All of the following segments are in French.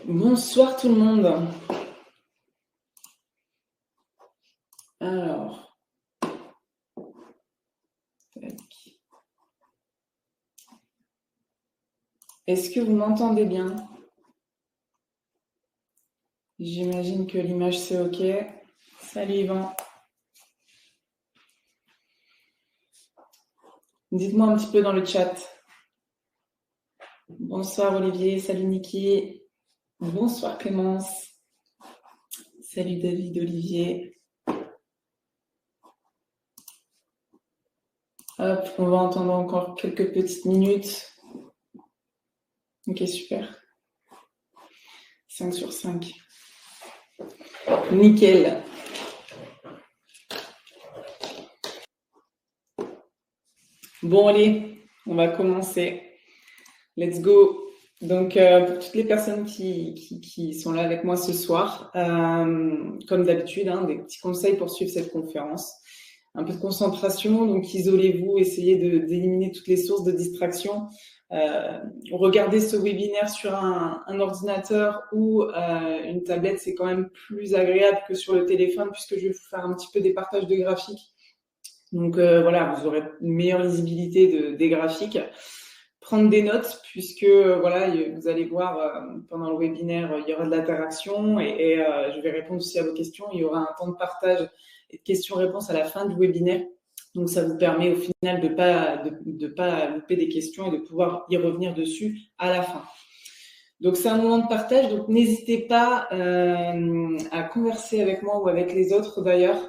Bonsoir tout le monde. Alors, est-ce que vous m'entendez bien? J'imagine que l'image c'est OK. Salut Yvan. Dites-moi un petit peu dans le chat. Bonsoir Olivier, salut Niki. Bonsoir Clémence. Salut David, Olivier. Hop, on va entendre encore quelques petites minutes. Ok, super. 5 sur 5. Nickel. Bon, allez, on va commencer. Let's go. Donc, pour toutes les personnes qui sont là avec moi ce soir, comme d'habitude, des petits conseils pour suivre cette conférence. Un peu de concentration, donc isolez-vous, essayez d'éliminer toutes les sources de distraction. Regardez ce webinaire sur un ordinateur ou une tablette, c'est quand même plus agréable que sur le téléphone puisque je vais vous faire un petit peu des partages de graphiques. Donc voilà, vous aurez une meilleure lisibilité des graphiques. Prendre des notes puisque voilà, vous allez voir pendant le webinaire, il y aura de l'interaction et je vais répondre aussi à vos questions. Il y aura un temps de partage et de questions-réponses à la fin du webinaire. Donc, ça vous permet au final de pas louper des questions et de pouvoir y revenir dessus à la fin. Donc, c'est un moment de partage. Donc, n'hésitez pas à converser avec moi ou avec les autres d'ailleurs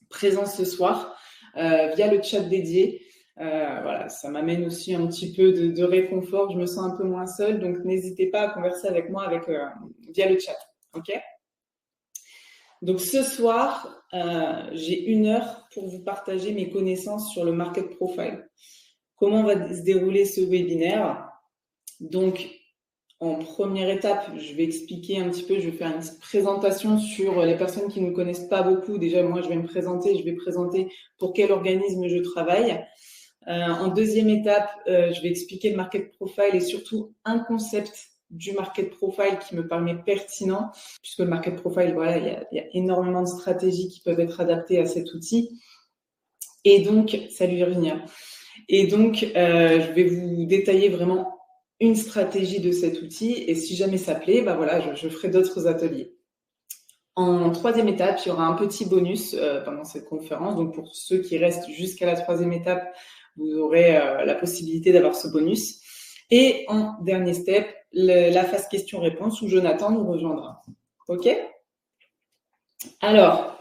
présents ce soir via le chat dédié. Voilà, ça m'amène aussi un petit peu de réconfort. Je me sens un peu moins seule. Donc, n'hésitez pas à converser avec moi via le chat. OK ? Donc, ce soir, j'ai 1 heure pour vous partager mes connaissances sur le market profile. Comment va se dérouler ce webinaire? Donc, en première étape, je vais expliquer un petit peu, je vais faire une petite présentation sur les personnes qui ne me connaissent pas beaucoup. Déjà, moi, je vais me présenter, je vais présenter pour quel organisme je travaille. En deuxième étape, je vais expliquer le market profile et surtout un concept du market profile qui me paraît pertinent, puisque le market profile, voilà, il y a énormément de stratégies qui peuvent être adaptées à cet outil. Et donc, salut Virginia. Et donc, je vais vous détailler vraiment une stratégie de cet outil. Et si jamais ça plaît, voilà, je ferai d'autres ateliers. En troisième étape, il y aura un petit bonus pendant cette conférence. Donc, pour ceux qui restent jusqu'à la troisième étape, vous aurez la possibilité d'avoir ce bonus. Et en dernier step, la phase question-réponse où Jonathan nous rejoindra. OK? Alors,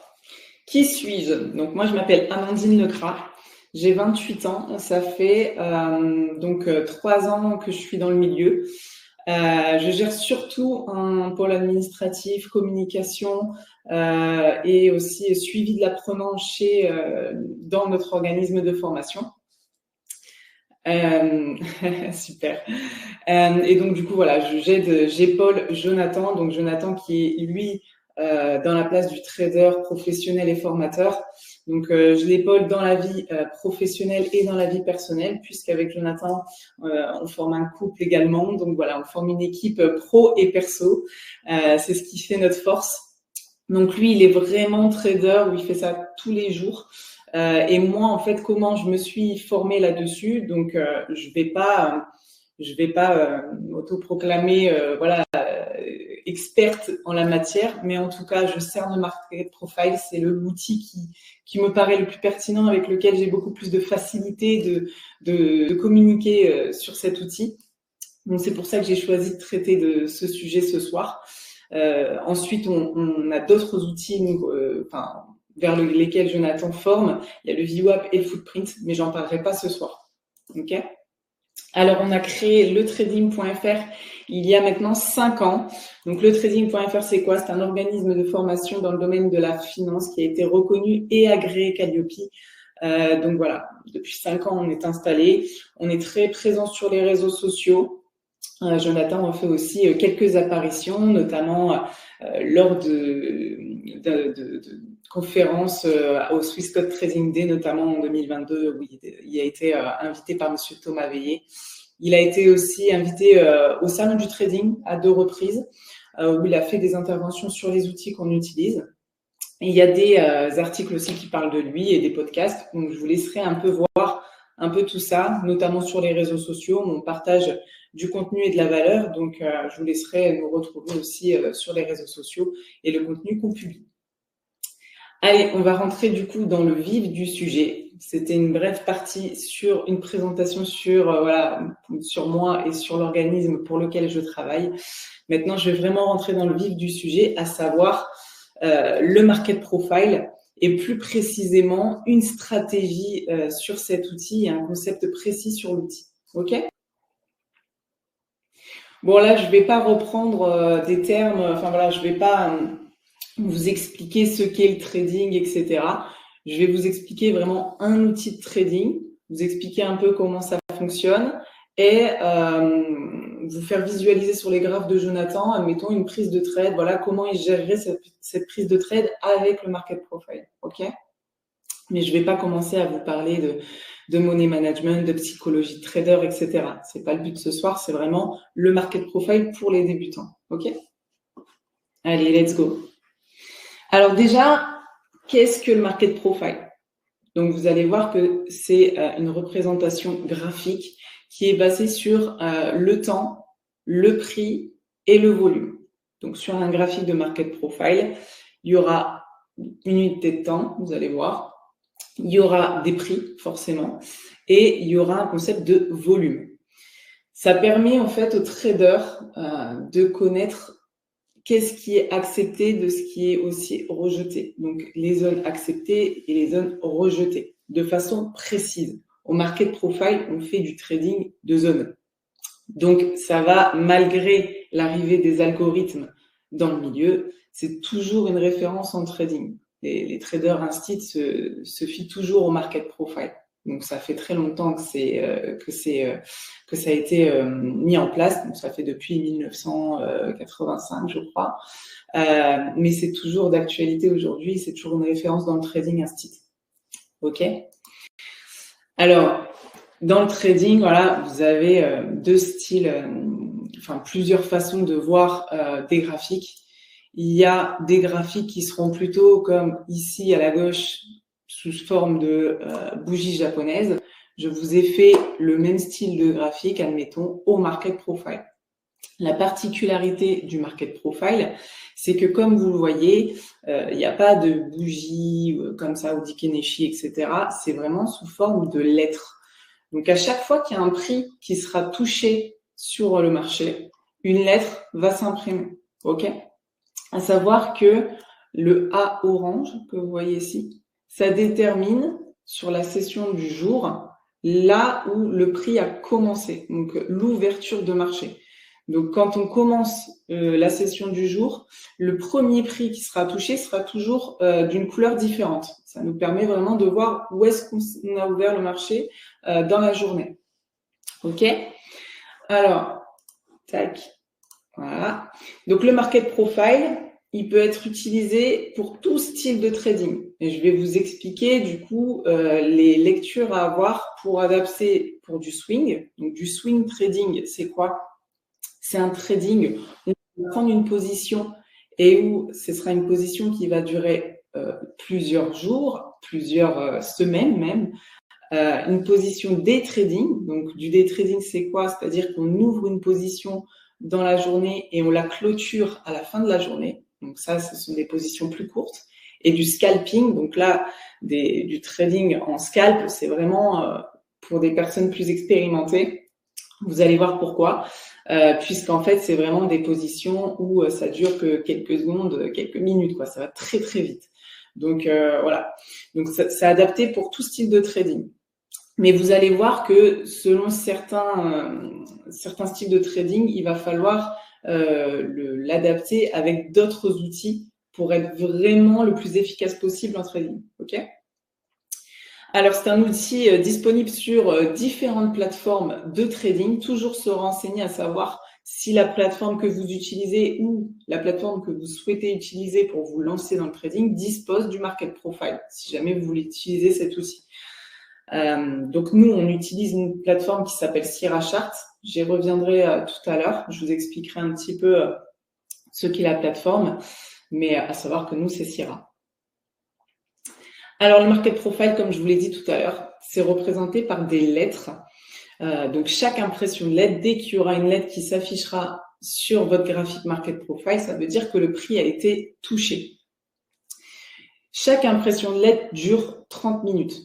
qui suis-je? Donc, moi, je m'appelle Amandine Lecras. J'ai 28 ans. Ça fait 3 ans que je suis dans le milieu. Je gère surtout un pôle administratif, communication et aussi suivi de l'apprenant dans notre organisme de formation. Super. Et donc, du coup, voilà, j'épaule Jonathan. Donc, Jonathan qui est, lui, dans la place du trader professionnel et formateur. Donc, je l'épaule dans la vie professionnelle et dans la vie personnelle, puisqu'avec Jonathan, on forme un couple également. Donc, voilà, on forme une équipe pro et perso. C'est ce qui fait notre force. Donc, lui, il est vraiment trader où il fait ça tous les jours. Et moi, en fait, comment je me suis formée là-dessus. Donc, je vais pas m'autoproclamer experte en la matière, mais en tout cas, je cerne le market profile. C'est l'outil qui me paraît le plus pertinent, avec lequel j'ai beaucoup plus de facilité de communiquer sur cet outil. Donc, c'est pour ça que j'ai choisi de traiter de ce sujet ce soir. Ensuite, on a d'autres outils vers lesquels Jonathan forme. Il y a le VWAP et le Footprint, mais j'en parlerai pas ce soir. OK ? Alors, on a créé letrading.fr il y a maintenant 5 ans. Donc, letrading.fr, c'est quoi? C'est un organisme de formation dans le domaine de la finance qui a été reconnu et agréé Calliope. Donc, voilà, depuis 5 ans, on est installé. On est très présent sur les réseaux sociaux. Jonathan en fait aussi quelques apparitions, notamment lors de conférences au Swiss Code Trading Day, notamment en 2022, où il a été invité par Monsieur Thomas Veillé. Il a été aussi invité au Salon du Trading à 2 reprises. où il a fait des interventions sur les outils qu'on utilise. Et il y a des articles aussi qui parlent de lui et des podcasts. Donc, je vous laisserai un peu voir un peu tout ça, notamment sur les réseaux sociaux. On partage du contenu et de la valeur. Donc, je vous laisserai nous retrouver aussi sur les réseaux sociaux et le contenu qu'on publie. Allez, on va rentrer du coup dans le vif du sujet. C'était une brève partie sur une présentation sur, sur moi et sur l'organisme pour lequel je travaille. Maintenant, je vais vraiment rentrer dans le vif du sujet, à savoir le market profile et plus précisément une stratégie sur cet outil et un concept précis sur l'outil. OK ? Bon, là, je ne vais pas reprendre des termes, je ne vais pas vous expliquer ce qu'est le trading, etc. Je vais vous expliquer vraiment un outil de trading, vous expliquer un peu comment ça fonctionne et vous faire visualiser sur les graphes de Jonathan, admettons une prise de trade, voilà comment il gérerait cette prise de trade avec le market profile, ok ? Mais je ne vais pas commencer à vous parler de money management, de psychologie de trader, etc. Ce n'est pas le but de ce soir, c'est vraiment le market profile pour les débutants, ok ? Allez, let's go. Alors déjà, qu'est-ce que le market profile ? Donc, vous allez voir que c'est une représentation graphique qui est basée sur le temps, le prix et le volume. Donc, sur un graphique de market profile, il y aura une unité de temps, vous allez voir. Il y aura des prix, forcément, et il y aura un concept de volume. Ça permet en fait aux traders de connaître qu'est-ce qui est accepté de ce qui est aussi rejeté. Donc, les zones acceptées et les zones rejetées de façon précise. Au market profile, on fait du trading de zones. Donc, ça va, malgré l'arrivée des algorithmes dans le milieu, c'est toujours une référence en trading. Les traders instits se fient toujours au market profile. Donc, ça fait très longtemps que ça a été mis en place. Donc, ça fait depuis 1985, je crois. Mais c'est toujours d'actualité aujourd'hui. C'est toujours une référence dans le trading instit. OK ? Alors, dans le trading, voilà, vous avez deux styles, plusieurs façons de voir des graphiques. Il y a des graphiques qui seront plutôt comme ici à la gauche, sous forme de bougie japonaise. Je vous ai fait le même style de graphique, admettons, au market profile. La particularité du market profile, c'est que comme vous le voyez, il n'y a pas de bougie comme ça, ou d'Ikeneshi, etc. C'est vraiment sous forme de lettres. Donc, à chaque fois qu'il y a un prix qui sera touché sur le marché, une lettre va s'imprimer. OK ? À savoir que le A orange que vous voyez ici, ça détermine sur la session du jour là où le prix a commencé, donc l'ouverture de marché. Donc, quand on commence la session du jour, le premier prix qui sera touché sera toujours d'une couleur différente. Ça nous permet vraiment de voir où est-ce qu'on a ouvert le marché dans la journée. OK ? Alors, tac, voilà. Donc, le market profile, il peut être utilisé pour tout style de trading. Et je vais vous expliquer du coup les lectures à avoir pour adapter pour du swing. Donc, du swing trading, c'est quoi ? C'est un trading où on va prendre une position et où ce sera une position qui va durer plusieurs jours, plusieurs semaines même. Une position day trading. Donc, du day trading, c'est quoi ? C'est-à-dire qu'on ouvre une position dans la journée et on la clôture à la fin de la journée. Donc, ça, ce sont des positions plus courtes. Et du scalping, donc là, du trading en scalp, c'est vraiment pour des personnes plus expérimentées. Vous allez voir pourquoi. Puisqu'en fait, c'est vraiment des positions où ça dure que quelques secondes, quelques minutes, quoi. Ça va très, très vite. Donc, voilà. Donc, c'est adapté pour tout style de trading. Mais vous allez voir que selon certains styles de trading, il va falloir l'adapter avec d'autres outils pour être vraiment le plus efficace possible en trading. OK ? Alors, c'est un outil disponible sur différentes plateformes de trading. Toujours se renseigner à savoir si la plateforme que vous utilisez ou la plateforme que vous souhaitez utiliser pour vous lancer dans le trading dispose du market profile, si jamais vous voulez utiliser cet outil. Donc, nous, on utilise une plateforme qui s'appelle Sierra Chart. J'y reviendrai tout à l'heure. Je vous expliquerai un petit peu ce qu'est la plateforme, mais à savoir que nous, c'est Syrah. Alors, le market profile, comme je vous l'ai dit tout à l'heure, c'est représenté par des lettres. Donc, chaque impression de lettre, dès qu'il y aura une lettre qui s'affichera sur votre graphique market profile, ça veut dire que le prix a été touché. Chaque impression de lettre dure 30 minutes.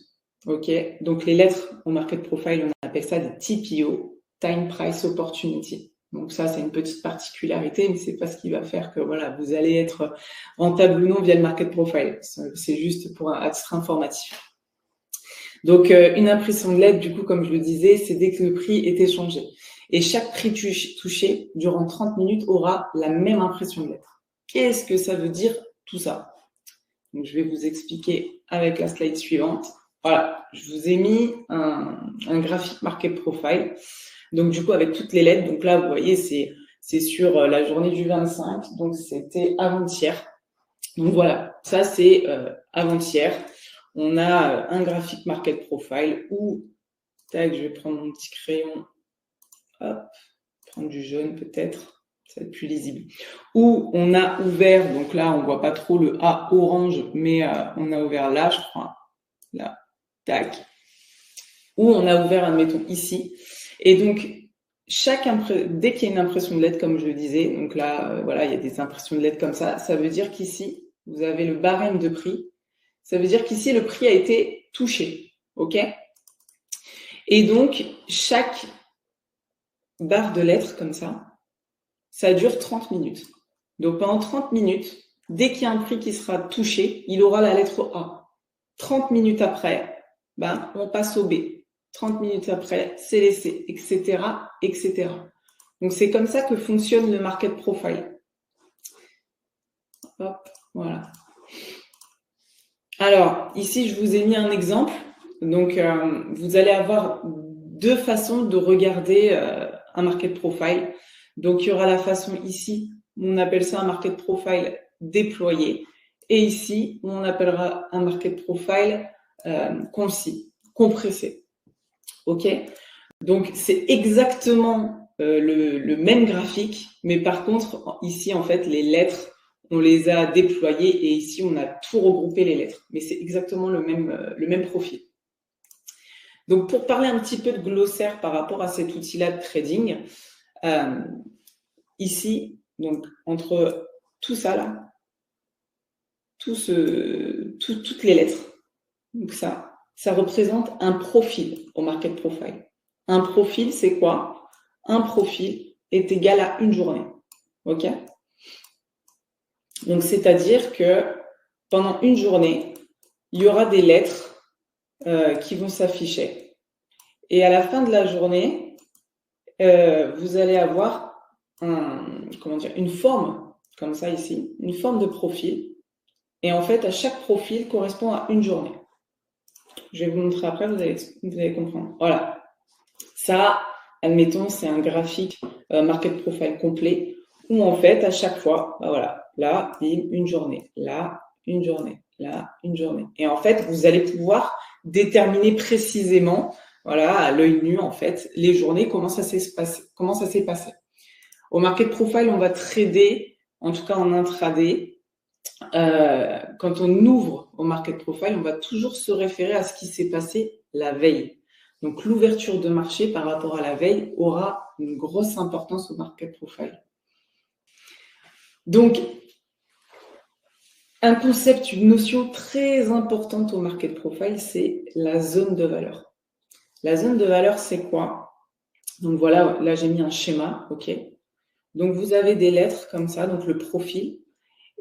Ok, donc les lettres au market profile, on appelle ça des TPO, Time Price Opportunity. Donc ça, c'est une petite particularité, mais c'est pas ce qui va faire que voilà, vous allez être rentable ou non via le market profile. C'est juste pour un titre informatif. Donc une impression de lettre, du coup, comme je le disais, c'est dès que le prix est échangé. Et chaque prix touché durant 30 minutes aura la même impression de lettre. Qu'est-ce que ça veut dire tout ça? Donc je vais vous expliquer avec la slide suivante. Voilà, je vous ai mis un graphique market profile. Donc, du coup, avec toutes les lettres. Donc là, vous voyez, c'est sur la journée du 25. Donc, c'était avant-hier. Donc, voilà, ça, c'est avant-hier. On a un graphique market profile où, tac, je vais prendre mon petit crayon. Hop, prendre du jaune peut-être. Ça va être plus lisible. Où on a ouvert, donc là, on voit pas trop le A orange, mais on a ouvert là, je crois. Là. Tac, où on a ouvert, admettons, ici. Et donc, dès qu'il y a une impression de lettre, comme je le disais, donc là, voilà, il y a des impressions de lettres comme ça, ça veut dire qu'ici, vous avez le barème de prix. Ça veut dire qu'ici, le prix a été touché. OK? Et donc, chaque barre de lettres comme ça dure 30 minutes. Donc, pendant 30 minutes, dès qu'il y a un prix qui sera touché, il aura la lettre A. 30 minutes après, on passe au B. 30 minutes après, c'est les C, etc., etc. Donc, c'est comme ça que fonctionne le market profile. Hop, voilà. Alors, ici, je vous ai mis un exemple. Donc, vous allez avoir deux façons de regarder un market profile. Donc, il y aura la façon ici, on appelle ça un market profile déployé. Et ici, on appellera un market profile concis, compressé. OK? Donc, c'est exactement le même graphique, mais par contre, ici, en fait, les lettres, on les a déployées et ici, on a tout regroupé les lettres. Mais c'est exactement le même profil. Donc, pour parler un petit peu de glossaire par rapport à cet outil-là de trading, ici, donc, entre tout ça là, toutes les lettres, donc ça représente un profil au market profile. Un profil, c'est quoi? Un profil est égal à une journée. OK? Donc, c'est-à-dire que pendant une journée, il y aura des lettres qui vont s'afficher. Et à la fin de la journée, vous allez avoir une forme, comme ça ici, une forme de profil. Et en fait, à chaque profil correspond à une journée. Je vais vous montrer après, vous allez comprendre. Voilà. Ça, admettons, c'est un graphique market profile complet où en fait, à chaque fois, voilà, là, une journée, là, une journée, là, une journée. Et en fait, vous allez pouvoir déterminer précisément, voilà, à l'œil nu, en fait, les journées, comment ça s'est passé. Au market profile, on va trader, en tout cas en intraday. Quand on ouvre au market profile, on va toujours se référer à ce qui s'est passé la veille. Donc, l'ouverture de marché par rapport à la veille aura une grosse importance au market profile. Donc, un concept, une notion très importante au market profile, c'est la zone de valeur. La zone de valeur, c'est quoi? Donc voilà, là j'ai mis un schéma, ok. Donc vous avez des lettres comme ça, donc le profil.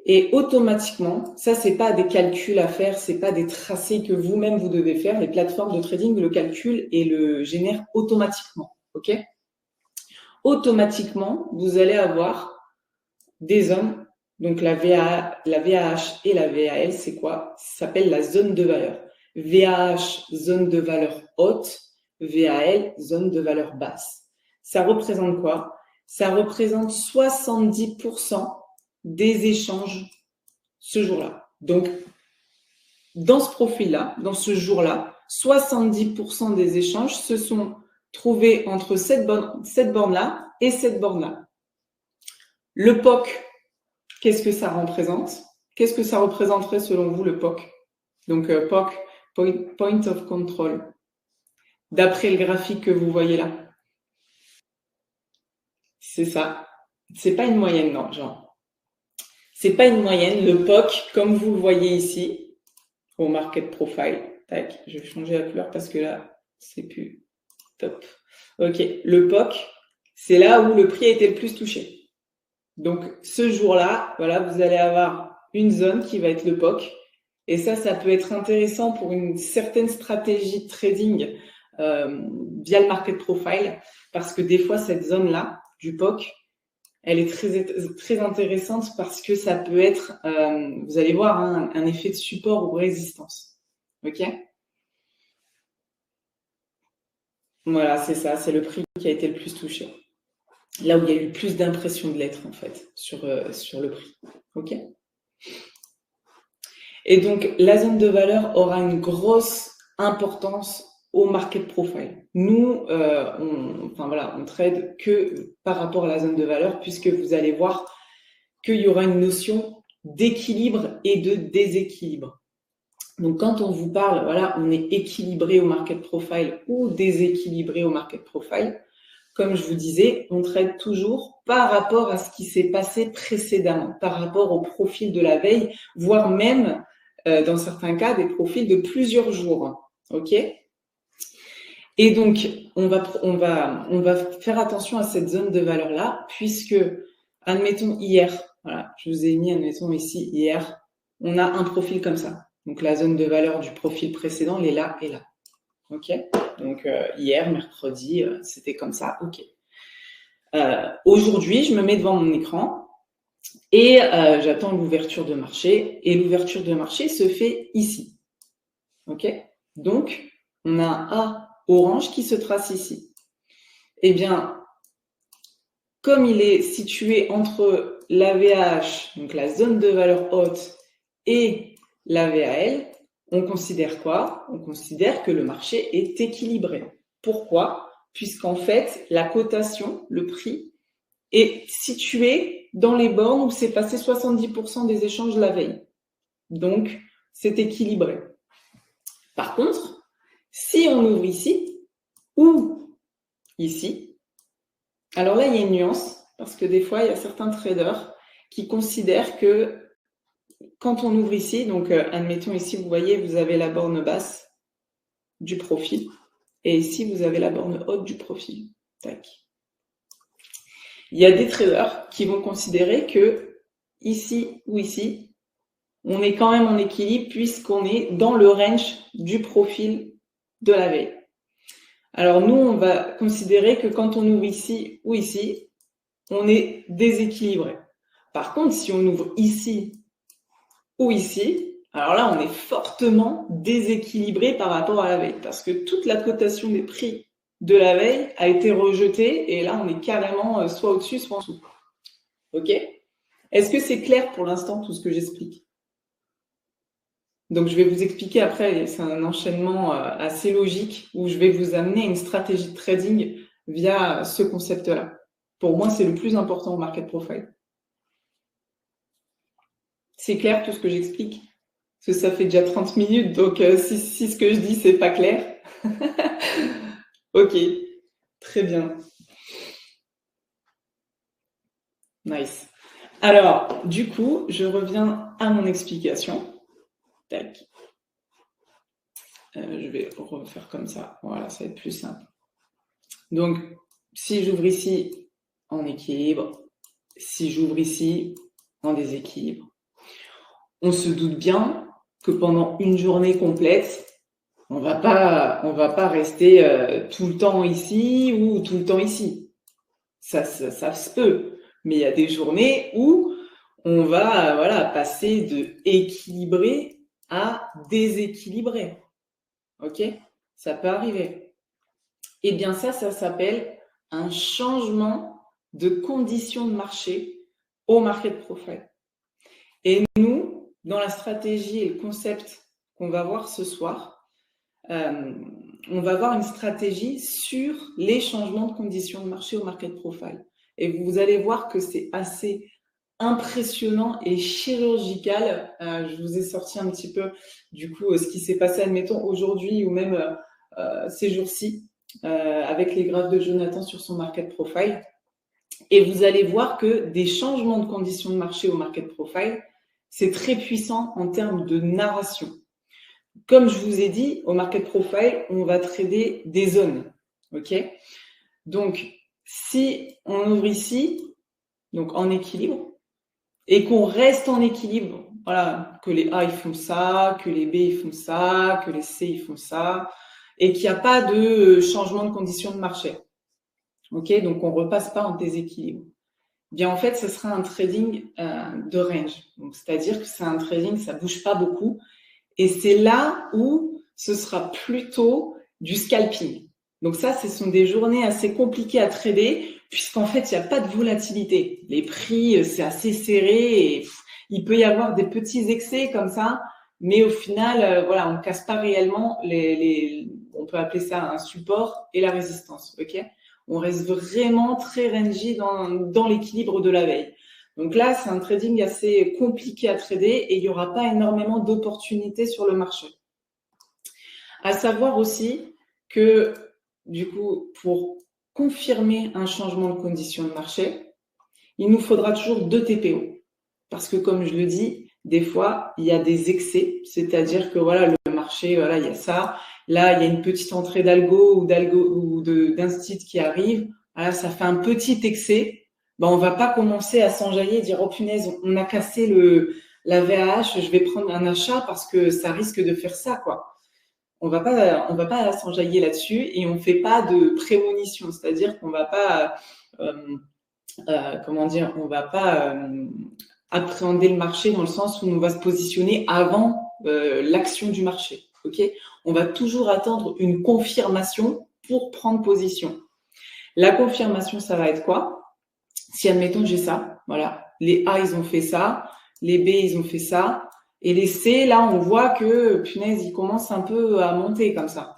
Et automatiquement, ça, c'est pas des calculs à faire, c'est pas des tracés que vous-même vous devez faire. Les plateformes de trading le calculent et le génèrent automatiquement. OK? Automatiquement, vous allez avoir des zones. Donc la VAH et la VAL, c'est quoi? Ça s'appelle la zone de valeur. VAH, zone de valeur haute. VAL, zone de valeur basse. Ça représente quoi? Ça représente 70% des échanges ce jour-là. Donc, dans ce profil-là, dans ce jour-là, 70% des échanges se sont trouvés entre cette borne-là et cette borne-là. Le POC, qu'est-ce que ça représente? Qu'est-ce que ça représenterait selon vous le POC? Donc, POC, Point of Control, d'après le graphique que vous voyez là. C'est ça. C'est pas une moyenne, non, genre. C'est pas une moyenne. Le POC, comme vous le voyez ici, au Market Profile. Tac, je vais changer la couleur parce que là, c'est plus top. Ok, le POC, c'est là où le prix a été le plus touché. Donc, ce jour-là, voilà, vous allez avoir une zone qui va être le POC. Et ça peut être intéressant pour une certaine stratégie de trading via le Market Profile, parce que des fois, cette zone-là, du POC, elle est très intéressante parce que ça peut être, vous allez voir, hein, un effet de support ou résistance. Ok? Voilà, c'est ça, c'est le prix qui a été le plus touché. Là où il y a eu plus d'impression de l'être, en fait, sur le prix. Ok? Et donc, la zone de valeur aura une grosse importance au market profile. Nous, on trade que par rapport à la zone de valeur, puisque vous allez voir qu'il y aura une notion d'équilibre et de déséquilibre. Donc, quand on vous parle, voilà, on est équilibré au market profile ou déséquilibré au market profile, comme je vous disais, on trade toujours par rapport à ce qui s'est passé précédemment, par rapport au profil de la veille, voire même, dans certains cas, des profils de plusieurs jours. OK ? Et donc, on va faire attention à cette zone de valeur-là, puisque, admettons, hier, voilà, je vous ai mis, admettons, ici, hier, on a un profil comme ça. Donc, la zone de valeur du profil précédent, elle est là et là. OK ? Donc, hier, mercredi, c'était comme ça. OK. Aujourd'hui, je me mets devant mon écran et j'attends l'ouverture de marché. Et l'ouverture de marché se fait ici. OK ? Donc, on a un A orange qui se trace ici. Eh bien, comme il est situé entre la VAH, donc la zone de valeur haute, et la VAL, on considère quoi? On considère que le marché est équilibré. Pourquoi? Puisqu'en fait, la cotation, le prix, est situé dans les bornes où s'est passé 70% des échanges la veille. Donc, c'est équilibré. Par contre, si on ouvre ici ou ici, alors là, il y a une nuance, parce que des fois, il y a certains traders qui considèrent que quand on ouvre ici, donc admettons ici, vous voyez, vous avez la borne basse du profil, et ici, vous avez la borne haute du profil. Tac. Il y a des traders qui vont considérer que ici ou ici, on est quand même en équilibre puisqu'on est dans le range du profil de la veille. Alors nous, on va considérer que quand on ouvre ici ou ici, on est déséquilibré. Par contre, si on ouvre ici ou ici, alors là, on est fortement déséquilibré par rapport à la veille parce que toute la cotation des prix de la veille a été rejetée et là, on est carrément soit au-dessus, soit en dessous. OK ? Est-ce que c'est clair pour l'instant tout ce que j'explique ? Donc, je vais vous expliquer après, c'est un enchaînement assez logique où je vais vous amener une stratégie de trading via ce concept-là. Pour moi, c'est le plus important au market profile. C'est clair tout ce que j'explique? Parce que ça fait déjà 30 minutes, donc si ce que je dis, c'est pas clair. Ok, très bien. Nice. Alors, du coup, je reviens à mon explication. Tac. Je vais refaire comme ça. Voilà, ça va être plus simple. Donc, si j'ouvre ici en équilibre, si j'ouvre ici en déséquilibre, on se doute bien que pendant une journée complète, on va pas rester tout le temps ici ou tout le temps ici. Ça se peut. Mais il y a des journées où on va passer de équilibré à déséquilibré. OK? Ça peut arriver. Eh bien ça s'appelle un changement de conditions de marché au market profile. Et nous, dans la stratégie et le concept qu'on va voir ce soir, on va voir une stratégie sur les changements de conditions de marché au market profile. Et vous allez voir que c'est assez impressionnant et chirurgical. Je vous ai sorti un petit peu, du coup, ce qui s'est passé, admettons, aujourd'hui ou même ces jours-ci, avec les graphes de Jonathan sur son market profile. Et vous allez voir que des changements de conditions de marché au market profile, c'est très puissant en termes de narration. Comme je vous ai dit, au market profile, on va trader des zones. OK? Donc, si on ouvre ici, donc en équilibre, et qu'on reste en équilibre, voilà, que les A ils font ça, que les B ils font ça, que les C ils font ça, et qu'il n'y a pas de changement de conditions de marché. OK? Donc, on ne repasse pas en déséquilibre. Bien, en fait, ce sera un trading de range. Donc, c'est-à-dire que c'est un trading, ça bouge pas beaucoup. Et c'est là où ce sera plutôt du scalping. Donc ça, ce sont des journées assez compliquées à trader, puisqu'en fait, il n'y a pas de volatilité. Les prix, c'est assez serré et il peut y avoir des petits excès comme ça, mais au final, voilà, on ne casse pas réellement on peut appeler ça un support et la résistance. OK? On reste vraiment très rangy dans l'équilibre de la veille. Donc là, c'est un trading assez compliqué à trader et il n'y aura pas énormément d'opportunités sur le marché. À savoir aussi que, du coup, pour confirmer un changement de conditions de marché, il nous faudra toujours 2 TPO. Parce que, comme je le dis, des fois, il y a des excès. C'est-à-dire que, voilà, le marché, voilà, il y a ça. Là, il y a une petite entrée d'algo ou d'instit qui arrive. Voilà, ça fait un petit excès. Ben, on va pas commencer à s'enjailler et dire, oh punaise, on a cassé la VAH, je vais prendre un achat parce que ça risque de faire ça, quoi. On va pas s'enjailler là-dessus et on fait pas de prémonition. C'est-à-dire qu'on va pas, comment dire, on va pas appréhender le marché dans le sens où on va se positionner avant l'action du marché. Ok? On va toujours attendre une confirmation pour prendre position. La confirmation, ça va être quoi? Si admettons j'ai ça, voilà, les A ils ont fait ça, les B ils ont fait ça, et les C là on voit que punaise ils commencent un peu à monter comme ça.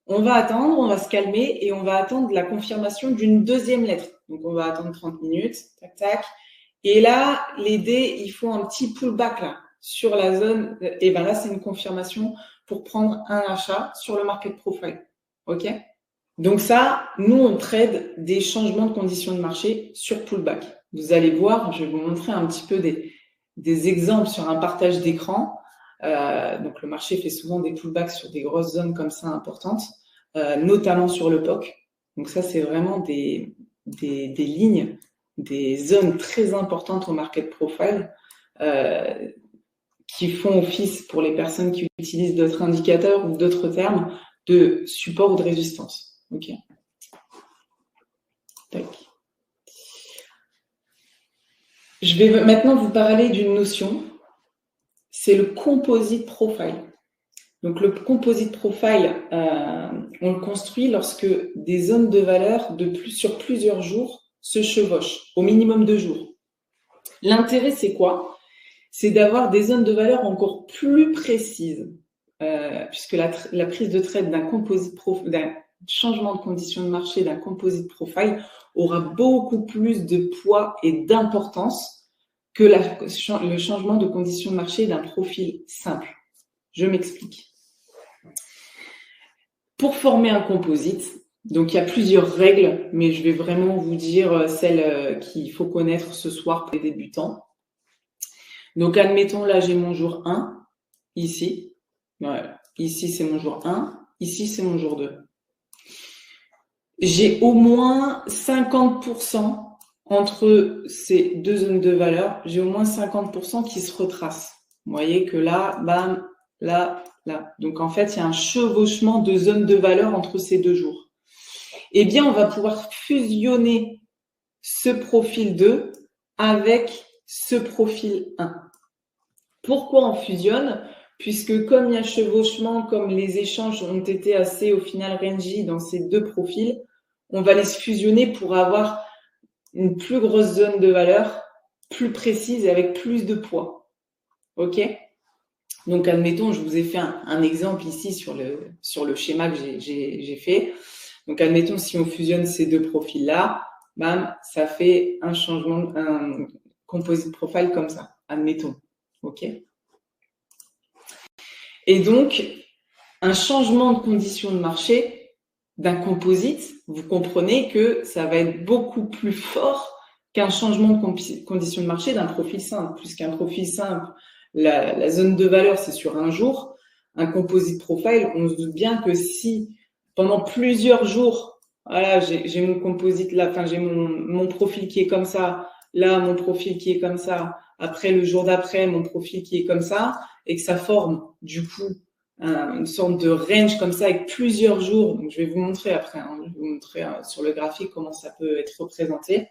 On va attendre, on va se calmer et on va attendre la confirmation d'une deuxième lettre. Donc on va attendre 30 minutes, tac tac. Et là, les D, ils font un petit pullback là sur la zone. Et ben là, c'est une confirmation pour prendre un achat sur le market profile. OK? Donc ça, nous, on trade des changements de conditions de marché sur pullback. Vous allez voir, je vais vous montrer un petit peu des exemples sur un partage d'écran. Donc le marché fait souvent des pullbacks sur des grosses zones comme ça importantes, notamment sur le POC. Donc ça, c'est vraiment des lignes, des zones très importantes au market profile qui font office pour les personnes qui utilisent d'autres indicateurs ou d'autres termes de support ou de résistance. OK. Tac. Je vais maintenant vous parler d'une notion, c'est le composite profile. Donc le composite profile, on le construit lorsque des zones de valeur sur plusieurs jours se chevauchent, au minimum 2 jours. L'intérêt, c'est quoi? C'est d'avoir des zones de valeur encore plus précises, puisque la prise de trade d'un changement de conditions de marché d'un composite profile aura beaucoup plus de poids et d'importance que le changement de conditions de marché d'un profil simple. Je m'explique. Pour former un composite, donc il y a plusieurs règles, mais je vais vraiment vous dire celles qu'il faut connaître ce soir pour les débutants. Donc admettons, là j'ai mon jour 1, ici. Voilà. Ici c'est mon jour 1, ici c'est mon jour 2. J'ai au moins 50% entre ces deux zones de valeur, j'ai au moins 50% qui se retracent. Vous voyez que là, bam, là, là. Donc en fait, il y a un chevauchement de zones de valeur entre ces 2 jours. Eh bien, on va pouvoir fusionner ce profil 2 avec ce profil 1. Pourquoi on fusionne? Puisque comme il y a chevauchement, comme les échanges ont été assez au final rangy dans ces 2 profils, on va les fusionner pour avoir une plus grosse zone de valeur, plus précise et avec plus de poids. OK? Donc, admettons, je vous ai fait un exemple ici sur le schéma que j'ai fait. Donc, admettons, si on fusionne ces 2 profils-là, bam, ça fait un changement, composite profile comme ça, admettons. OK? Et donc, un changement de condition de marché d'un composite, vous comprenez que ça va être beaucoup plus fort qu'un changement de condition de marché d'un profil simple. Puisqu'un profil simple, la zone de valeur, c'est sur un jour. Un composite profile, on se doute bien que si pendant plusieurs jours, voilà, j'ai mon composite là, enfin j'ai mon profil qui est comme ça, là mon profil qui est comme ça, après le jour d'après mon profil qui est comme ça, et que ça forme du coup une sorte de range comme ça avec plusieurs jours. Donc je vais vous montrer après, hein, je vais vous montrer sur le graphique comment ça peut être représenté.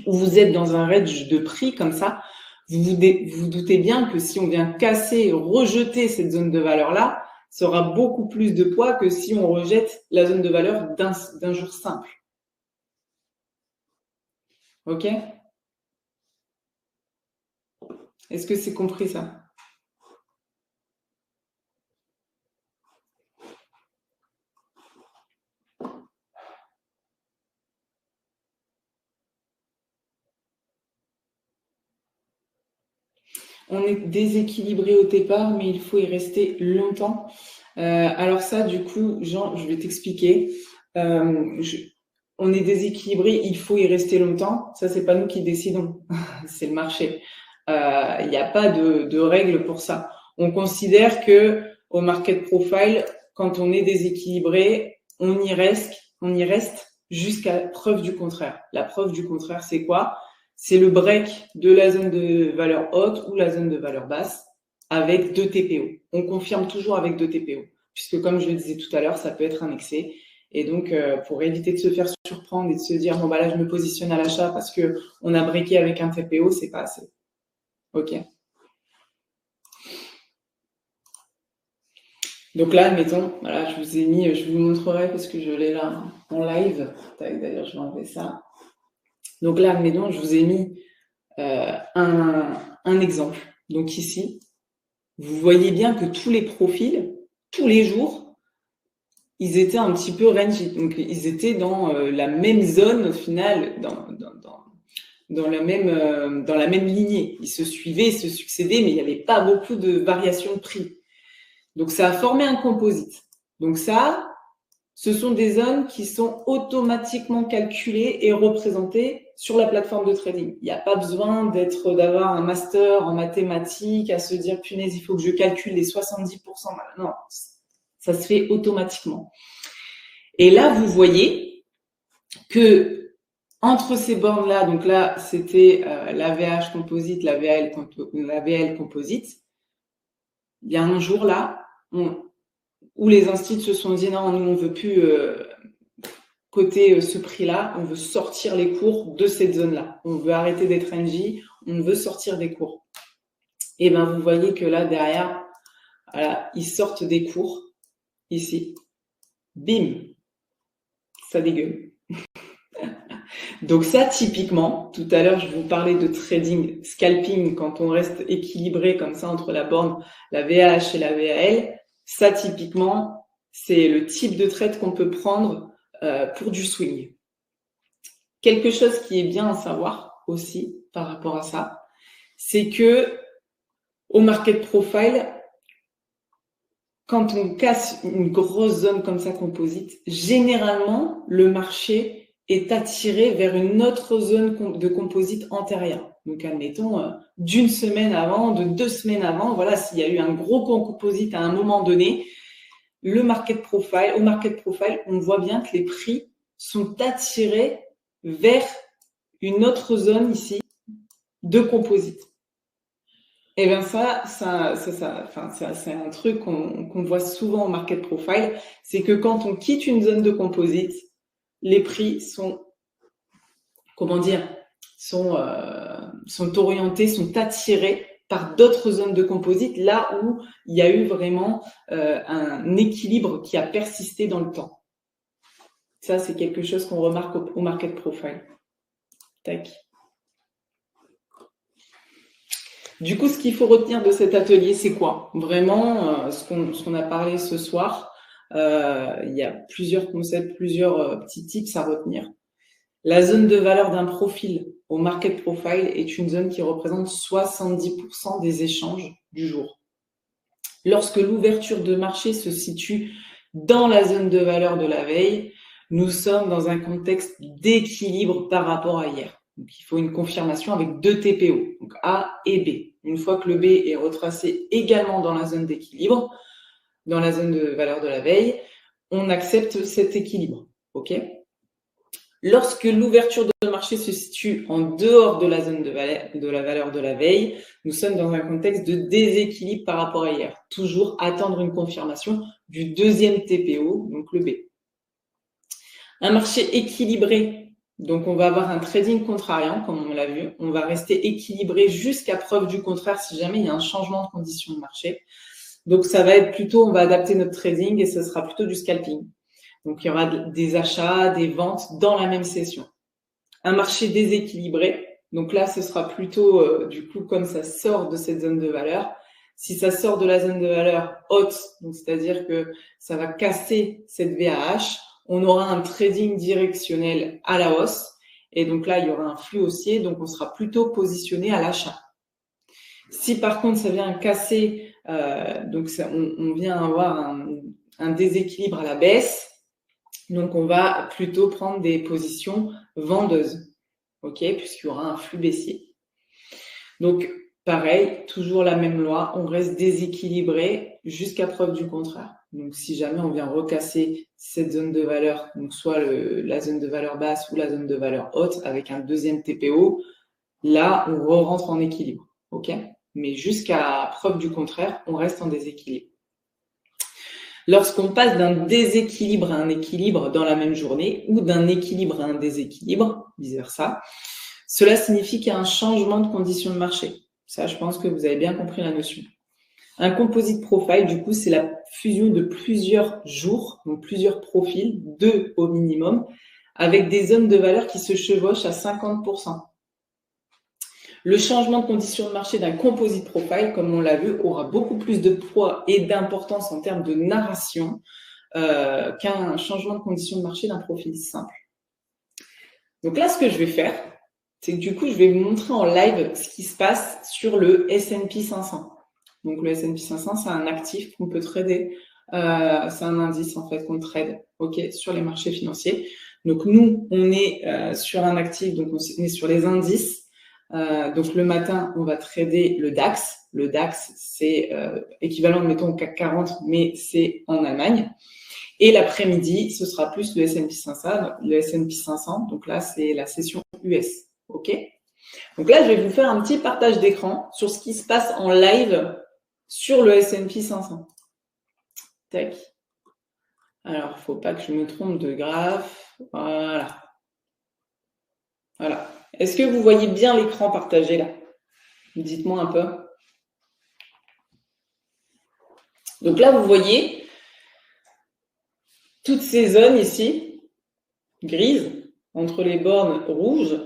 Où vous êtes dans un range de prix comme ça, vous doutez bien que si on vient casser, rejeter cette zone de valeur-là, ça aura beaucoup plus de poids que si on rejette la zone de valeur d'un jour simple. OK? Est-ce que c'est compris ça? On est déséquilibré au départ, mais il faut y rester longtemps. Alors ça, du coup, Jean, je vais t'expliquer. On est déséquilibré, il faut y rester longtemps. Ça, c'est pas nous qui décidons, c'est le marché. Il n'y a pas de règle pour ça. On considère que au market profile, quand on est déséquilibré, on y reste jusqu'à preuve du contraire. La preuve du contraire, c'est quoi? C'est le break de la zone de valeur haute ou la zone de valeur basse avec 2 TPO. On confirme toujours avec 2 TPO, puisque comme je le disais tout à l'heure, ça peut être un excès. Et donc, pour éviter de se faire surprendre et de se dire, bon, bah là, je me positionne à l'achat parce que on a breaké avec un TPO, c'est pas assez. OK. Donc là, admettons, voilà, je vous ai mis, je vous montrerai parce que je l'ai là en live. D'ailleurs, je vais enlever ça. Donc là, admettons, je vous ai mis un exemple. Donc ici, vous voyez bien que tous les profils, tous les jours, ils étaient un petit peu rangy. Donc ils étaient dans la même zone au final, dans la même lignée. Ils se suivaient, ils se succédaient, mais il n'y avait pas beaucoup de variations de prix. Donc ça a formé un composite. Donc ça, ce sont des zones qui sont automatiquement calculées et représentées sur la plateforme de trading. Il n'y a pas besoin d'avoir un master en mathématiques, à se dire, punaise, il faut que je calcule les 70%. Non, ça se fait automatiquement. Et là, vous voyez que entre ces bornes-là, donc là, c'était la VH composite, la VL composite, il y a un jour là où les instituts se sont dit, non, nous, on veut plus coter ce prix-là, on veut sortir les cours de cette zone-là. On veut arrêter d'être NJ, on veut sortir des cours. Et bien, vous voyez que là, derrière, voilà, ils sortent des cours, ici. Bim, ça dégueule. Donc ça, typiquement, tout à l'heure, je vous parlais de trading scalping quand on reste équilibré comme ça entre la borne, la VH et la VAL. Ça, typiquement, c'est le type de trade qu'on peut prendre pour du swing. Quelque chose qui est bien à savoir aussi par rapport à ça, c'est que au market profile, quand on casse une grosse zone comme ça composite, généralement, le marché est attiré vers une autre zone de composite antérieure. Donc, admettons, d'une semaine avant, de 2 semaines avant, voilà, s'il y a eu un gros composite à un moment donné, au market profile, on voit bien que les prix sont attirés vers une autre zone ici de composite. Et bien ça c'est un truc qu'on voit souvent au market profile, c'est que quand on quitte une zone de composite, les prix sont, sont orientés, sont attirés par d'autres zones de composite, là où il y a eu vraiment un équilibre qui a persisté dans le temps. Ça, c'est quelque chose qu'on remarque au market profile. Tac. Du coup, ce qu'il faut retenir de cet atelier, c'est quoi? Vraiment, ce qu'on a parlé ce soir, il y a plusieurs concepts, plusieurs petits tips à retenir. La zone de valeur d'un profil au market profile est une zone qui représente 70% des échanges du jour. Lorsque l'ouverture de marché se situe dans la zone de valeur de la veille, nous sommes dans un contexte d'équilibre par rapport à hier. Donc, il faut une confirmation avec 2 TPO, donc A et B. Une fois que le B est retracé également dans la zone d'équilibre, dans la zone de valeur de la veille, on accepte cet équilibre. OK ? Lorsque l'ouverture de marché se situe en dehors de la zone de la valeur de la veille, nous sommes dans un contexte de déséquilibre par rapport à hier. Toujours attendre une confirmation du deuxième TPO, donc le B. Un marché équilibré, donc on va avoir un trading contrariant, comme on l'a vu. On va rester équilibré jusqu'à preuve du contraire si jamais il y a un changement de condition de marché. Donc ça va être plutôt, on va adapter notre trading et ce sera plutôt du scalping. Donc il y aura des achats, des ventes dans la même session. Un marché déséquilibré, donc là ce sera plutôt du coup comme ça sort de cette zone de valeur. Si ça sort de la zone de valeur haute, donc c'est-à-dire que ça va casser cette VAH, on aura un trading directionnel à la hausse et donc là il y aura un flux haussier, donc on sera plutôt positionné à l'achat. Si par contre ça vient casser, donc ça, on vient avoir un déséquilibre à la baisse, donc on va plutôt prendre des positions vendeuses, ok, puisqu'il y aura un flux baissier. Donc pareil, toujours la même loi, on reste déséquilibré jusqu'à preuve du contraire. Donc si jamais on vient recasser cette zone de valeur, donc soit la zone de valeur basse ou la zone de valeur haute avec un deuxième TPO, là on rentre en équilibre, ok. Mais jusqu'à preuve du contraire, on reste en déséquilibre. Lorsqu'on passe d'un déséquilibre à un équilibre dans la même journée ou d'un équilibre à un déséquilibre, vice-versa, cela signifie qu'il y a un changement de condition de marché. Ça, je pense que vous avez bien compris la notion. Un composite profile, du coup, c'est la fusion de plusieurs jours, donc plusieurs profils, 2 au minimum, avec des zones de valeur qui se chevauchent à 50%. Le changement de condition de marché d'un composite profile, comme on l'a vu, aura beaucoup plus de poids et d'importance en termes de narration qu'un changement de condition de marché d'un profil simple. Donc là, ce que je vais faire, c'est que du coup, je vais vous montrer en live ce qui se passe sur le S&P 500. Donc le S&P 500, c'est un actif qu'on peut trader. C'est un indice en fait qu'on trade, sur les marchés financiers. Donc nous, on est sur un actif, donc on est sur les indices. Donc le matin, on va trader le DAX. Le DAX, c'est équivalent, mettons, au CAC 40, mais c'est en Allemagne. Et l'après-midi, ce sera plus le S&P 500. Le S&P 500, donc là, c'est la session US. OK ? Donc là, je vais vous faire un petit partage d'écran sur ce qui se passe en live sur le S&P 500. Tac. Alors, il ne faut pas que je me trompe de graphe. Voilà. Voilà. Est-ce que vous voyez bien l'écran partagé là? Dites-moi un peu. Donc là, vous voyez toutes ces zones ici, grises, entre les bornes rouges,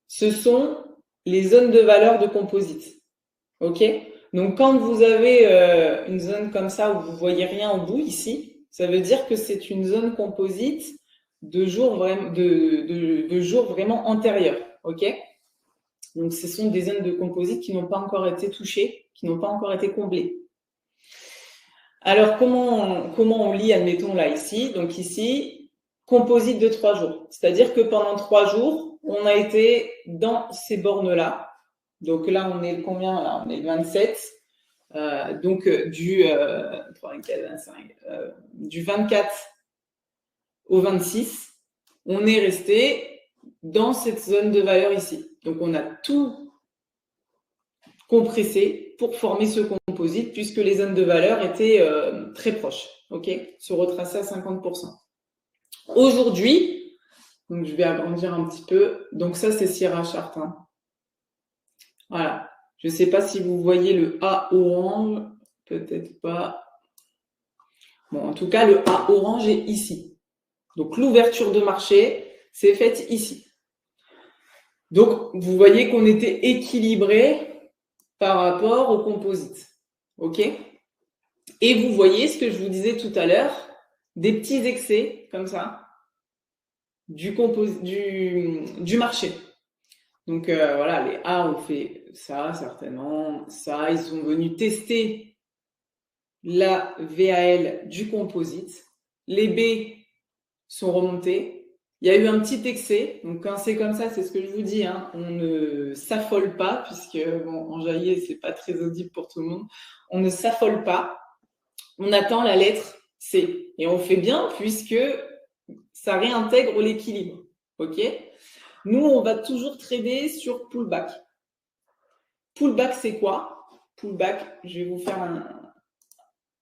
ce sont les zones de valeur de composite. OK? Donc quand vous avez une zone comme ça où vous voyez rien au bout ici, ça veut dire que c'est une zone composite de jours vraiment antérieurs. OK? Donc ce sont des zones de composite qui n'ont pas encore été touchées, qui n'ont pas encore été comblées. Alors comment on lit, admettons là ici, donc ici, composite de 3 jours. C'est-à-dire que pendant 3 jours, on a été dans ces bornes-là. Donc là, on est combien? Là, on est 27. Donc du 24 au 26, on est resté dans cette zone de valeur ici. Donc on a tout compressé pour former ce composite puisque les zones de valeur étaient très proches, se retracer à 50%. Aujourd'hui, donc je vais agrandir un petit peu, donc ça c'est Sierra Chart. Voilà. Je ne sais pas si vous voyez le A orange, peut-être pas. Bon, en tout cas, le A orange est ici. Donc, l'ouverture de marché s'est faite ici. Donc, vous voyez qu'on était équilibré par rapport au composite. OK? Et vous voyez ce que je vous disais tout à l'heure, des petits excès comme ça. du marché. Donc voilà, les A ont fait ça certainement, ça, ils sont venus tester la VAL du composite. Les B sont remontés. Il y a eu un petit excès, donc quand c'est comme ça, c'est ce que je vous dis, hein, on ne s'affole pas, puisque bon, enjailler, c'est pas très audible pour tout le monde. On ne s'affole pas, on attend la lettre C. Et on fait bien, puisque ça réintègre l'équilibre. Ok ? Nous, on va toujours trader sur pullback. Pullback, c'est quoi ? Pullback, je vais vous faire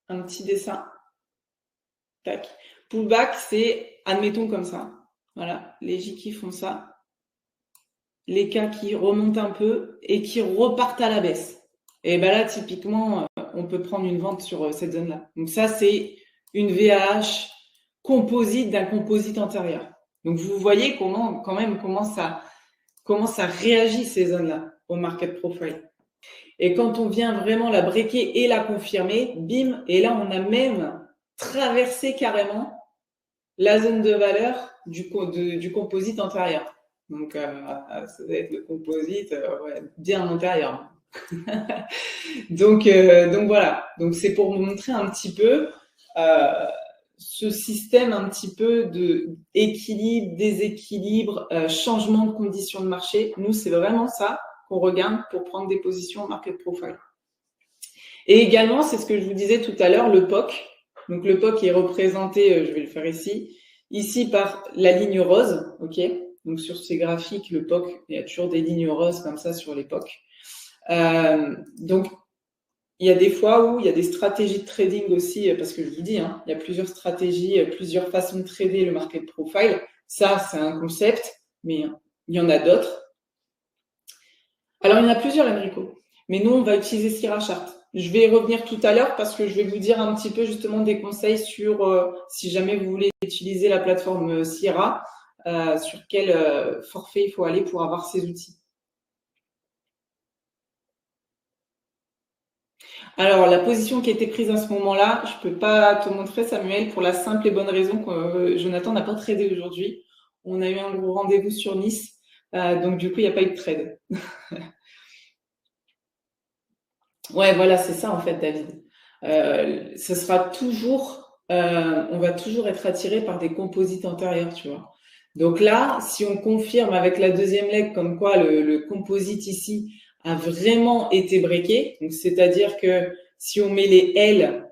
un petit dessin. Tac. Pullback, c'est, admettons comme ça. Voilà, les J qui font ça. Les K qui remontent un peu et qui repartent à la baisse. Et ben là, typiquement, on peut prendre une vente sur cette zone-là. Donc ça, c'est une VAH composite d'un composite antérieur. Donc vous voyez comment ça réagit ces zones-là au market profile. Et quand on vient vraiment la breaker et la confirmer, bim, et là on a même traversé carrément la zone de valeur du composite antérieur. Donc ça va être le composite bien antérieur. donc voilà. Donc c'est pour vous montrer un petit peu ce système un petit peu de équilibre, déséquilibre, changement de conditions de marché. Nous, c'est vraiment ça qu'on regarde pour prendre des positions en market profile. Et également, c'est ce que je vous disais tout à l'heure, le POC. Donc le POC est représenté, je vais le faire ici par la ligne rose, ok. Donc sur ces graphiques, le POC, il y a toujours des lignes roses comme ça sur les POC. Donc il y a des fois où il y a des stratégies de trading aussi, parce que je vous dis, hein, il y a plusieurs stratégies, plusieurs façons de trader le market profile. Ça, c'est un concept, mais il y en a d'autres. Alors, il y en a plusieurs, Enrico. Mais nous, on va utiliser Sierra Chart. Je vais y revenir tout à l'heure parce que je vais vous dire un petit peu justement des conseils sur si jamais vous voulez utiliser la plateforme Sierra, sur quel forfait il faut aller pour avoir ces outils. Alors, la position qui a été prise à ce moment-là, je ne peux pas te montrer, Samuel, pour la simple et bonne raison que Jonathan n'a pas tradé aujourd'hui. On a eu un gros rendez-vous sur Nice, donc du coup, il n'y a pas eu de trade. Ouais, voilà, c'est ça en fait, David. Ce sera toujours, on va toujours être attiré par des composites antérieurs, tu vois. Donc là, si on confirme avec la deuxième leg comme quoi le composite ici a vraiment été breaké, donc c'est-à-dire que si on met les L,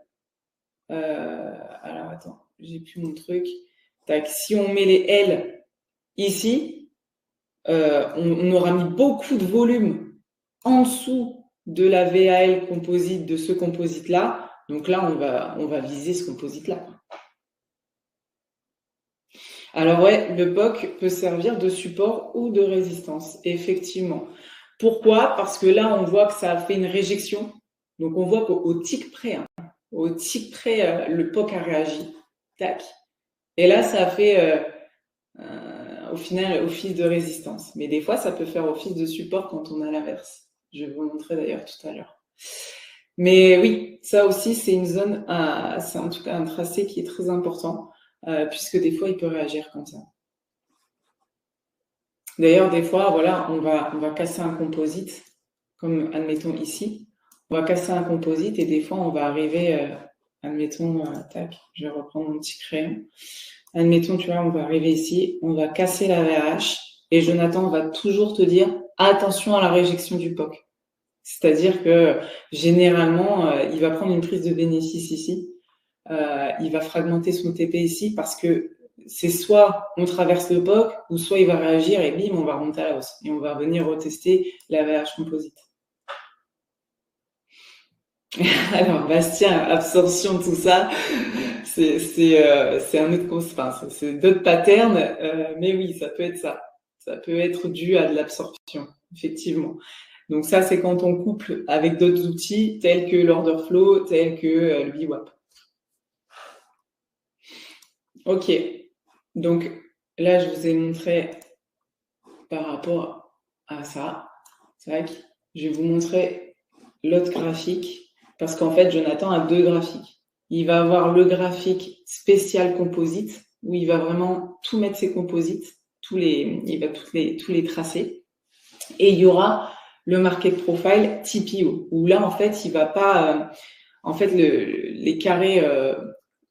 alors attends, j'ai plus mon truc. Tac, si on met les L ici, on aura mis beaucoup de volume en dessous de la VAL composite, de ce composite-là. Donc là, on va viser ce composite-là. Alors ouais, le POC peut servir de support ou de résistance, effectivement. Pourquoi ? Parce que là, on voit que ça a fait une réjection. Donc on voit qu'au tick près, le POC a réagi. Tac. Et là, ça a fait au final office de résistance. Mais des fois, ça peut faire office de support quand on a l'inverse. Je vais vous montrer d'ailleurs tout à l'heure. Mais oui, ça aussi, c'est une zone, c'est en tout cas un tracé qui est très important, puisque des fois, il peut réagir comme ça. D'ailleurs, des fois, voilà, on va casser un composite, comme admettons ici. On va casser un composite et des fois, on va arriver, admettons, tac, je vais reprendre mon petit crayon. Admettons, tu vois, on va arriver ici, on va casser la VH et Jonathan va toujours te dire attention à la réjection du POC. C'est-à-dire que généralement, il va prendre une prise de bénéfice ici, il va fragmenter son TP ici parce que c'est soit on traverse le POC ou soit il va réagir et bim, on va remonter à la hausse et on va venir retester la VH composite. Alors Bastien, absorption, tout ça, c'est un autre concept, c'est d'autres patterns, mais oui, ça peut être ça. Ça peut être dû à de l'absorption, effectivement. Donc ça, c'est quand on couple avec d'autres outils tels que l'order flow, tels que le VWAP. Ok, donc là, je vous ai montré par rapport à ça. Tac. Je vais vous montrer l'autre graphique parce qu'en fait, Jonathan a deux graphiques. Il va avoir le graphique spécial composite où il va vraiment tout mettre ses composites, il va tous les tracer. Et il y aura le Market Profile TPO, où là, en fait, il va pas... en fait, les carrés,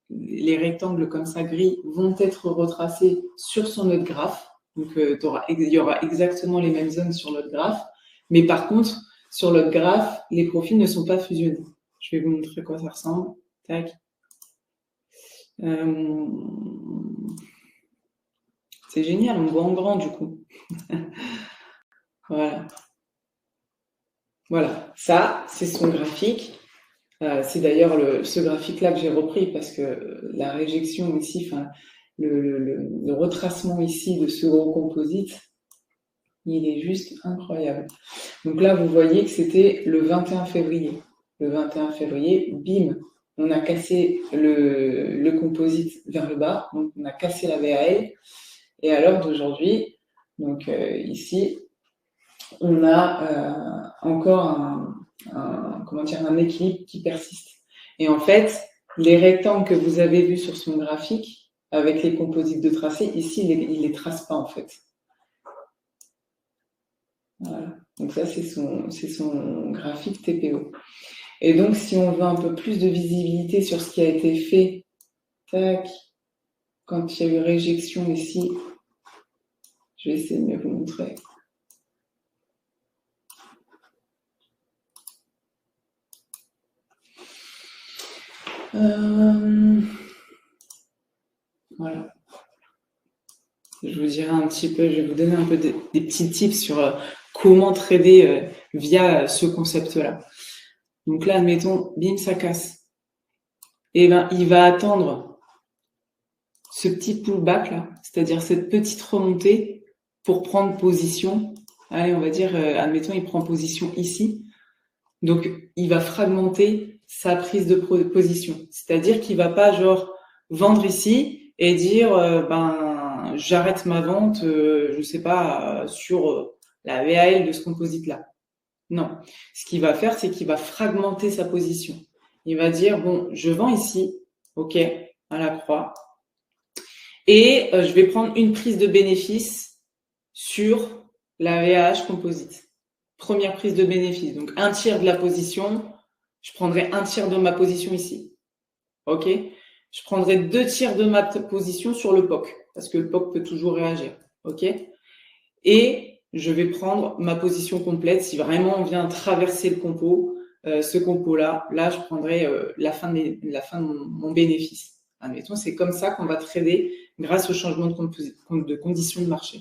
les rectangles comme ça gris vont être retracés sur son autre graphe. Donc, il y aura exactement les mêmes zones sur l'autre graphe. Mais par contre, sur l'autre graphe, les profils ne sont pas fusionnés. Je vais vous montrer à quoi ça ressemble. Tac. C'est génial, on voit en grand du coup. Voilà. Voilà, ça, c'est son graphique. C'est d'ailleurs ce graphique-là que j'ai repris parce que la réjection ici, enfin, le retracement ici de ce gros composite, il est juste incroyable. Donc là, vous voyez que c'était le 21 février. Le 21 février, bim, on a cassé le composite vers le bas, donc on a cassé la VAL. Et à l'heure d'aujourd'hui, donc ici, on a encore un équilibre qui persiste. Et en fait, les rectangles que vous avez vus sur son graphique, avec les composites de tracé, ici, il les trace pas en fait. Voilà. Donc ça, c'est son graphique TPO. Et donc, si on veut un peu plus de visibilité sur ce qui a été fait, tac, quand il y a eu réjection ici, je vais essayer de mieux vous montrer. Voilà. Je vous dirai un petit peu, je vais vous donner un peu des petits tips sur comment trader via ce concept-là. Donc là, admettons, bim, ça casse. Et ben, il va attendre ce petit pullback là, c'est-à-dire cette petite remontée pour prendre position. Allez, on va dire, admettons, il prend position ici. Donc, il va fragmenter sa prise de position. C'est-à-dire qu'il va pas genre vendre ici et dire j'arrête ma vente, je sais pas, sur la VAL de ce composite-là. Non. Ce qu'il va faire, c'est qu'il va fragmenter sa position. Il va dire, bon, je vends ici, ok, à la croix, et je vais prendre une prise de bénéfice sur la VAH composite. Première prise de bénéfice. Donc, un tiers de la position, je prendrai un tiers de ma position ici. Ok? Je prendrai 2 tiers de ma position sur le POC, parce que le POC peut toujours réagir. Ok? Et je vais prendre ma position complète. Si vraiment on vient traverser le compo, ce compo-là, je prendrai la fin de mon bénéfice. Admettons, c'est comme ça qu'on va trader grâce au changement de conditions de marché.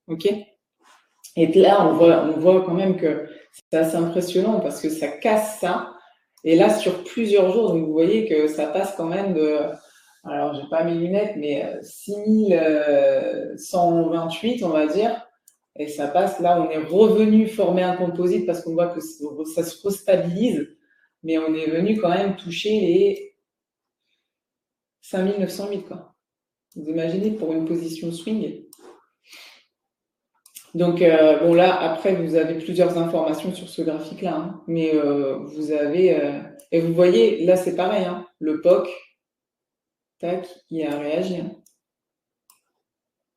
Ok? Et là, on voit quand même que c'est assez impressionnant parce que ça casse ça. Et là, sur plusieurs jours, donc vous voyez que ça passe quand même de, alors j'ai pas mes lunettes, mais 6128, on va dire. Et ça passe, là, on est revenu former un composite parce qu'on voit que ça se restabilise. Mais on est venu quand même toucher les 5908, quoi. Vous imaginez pour une position swing. Donc, bon, là, après, vous avez plusieurs informations sur ce graphique-là, hein, mais vous avez... et vous voyez, là, c'est pareil, hein, le POC, tac, il a réagi. Hein.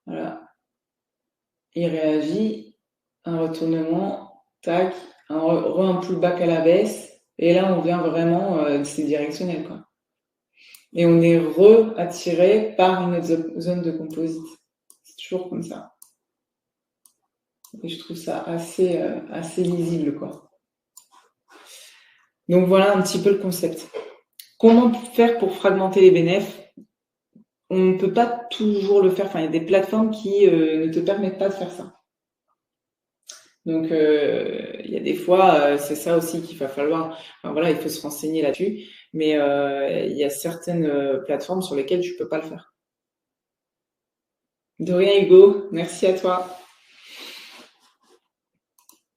Voilà. Il réagit, un retournement, tac, un pullback à la baisse, et là, on vient vraiment... c'est directionnel, quoi. Et on est re-attiré par une autre zone de composite. C'est toujours comme ça. Et je trouve ça assez lisible, quoi. Donc voilà un petit peu le concept. Comment faire pour fragmenter les bénéfices? On ne peut pas toujours le faire. Enfin, il y a des plateformes qui ne te permettent pas de faire ça. Donc, il y a des fois, c'est ça aussi qu'il va falloir. Enfin, voilà, il faut se renseigner là-dessus. Mais il y a certaines plateformes sur lesquelles tu ne peux pas le faire. De rien, Hugo. Merci à toi.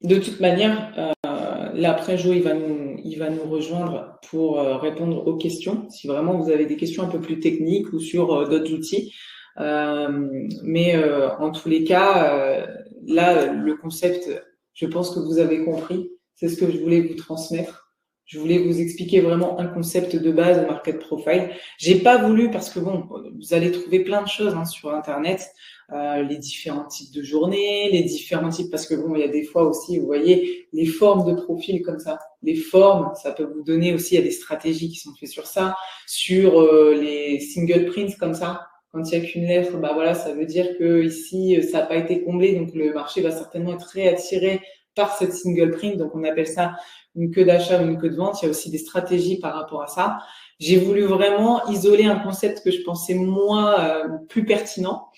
De toute manière, là, après, Jo, il va nous rejoindre pour répondre aux questions, si vraiment vous avez des questions un peu plus techniques ou sur d'autres outils. Mais en tous les cas, là, le concept, je pense que vous avez compris. C'est ce que je voulais vous transmettre. Je voulais vous expliquer vraiment un concept de base de market profile. J'ai pas voulu parce que bon, vous allez trouver plein de choses sur Internet, les différents types de journées, les différents types, parce que bon, il y a des fois aussi, vous voyez, les formes de profil comme ça. Les formes, ça peut vous donner aussi, il y a des stratégies qui sont faites sur ça, sur les single prints comme ça. Quand il n'y a qu'une lettre, bah voilà, ça veut dire que ici, ça n'a pas été comblé, donc le marché va certainement être réattiré par cette single print. Donc on appelle ça une queue d'achat ou une queue de vente. Il y a aussi des stratégies par rapport à ça. J'ai voulu vraiment isoler un concept que je pensais moi plus pertinent.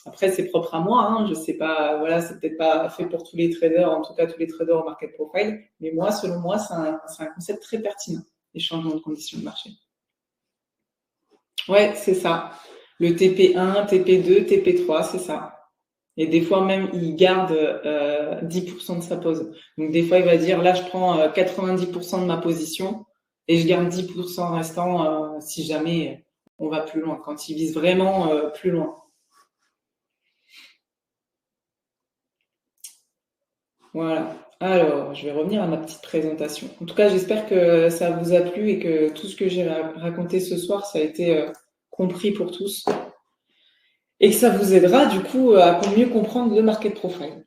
Après, c'est propre à moi, hein. Je sais pas, voilà, c'est peut-être pas fait pour tous les traders, en tout cas tous les traders au market profile, mais moi, selon moi, c'est un concept très pertinent, les changements de conditions de marché. Ouais, c'est ça. Le TP1, TP2, TP3, c'est ça. Et des fois même, il garde 10% de sa pause. Donc des fois, il va dire, là, je prends 90% de ma position et je garde 10% restant si jamais on va plus loin, quand il vise vraiment plus loin. Voilà. Alors, je vais revenir à ma petite présentation. En tout cas, j'espère que ça vous a plu et que tout ce que j'ai raconté ce soir, ça a été compris pour tous. Et que ça vous aidera du coup à mieux comprendre le market profile.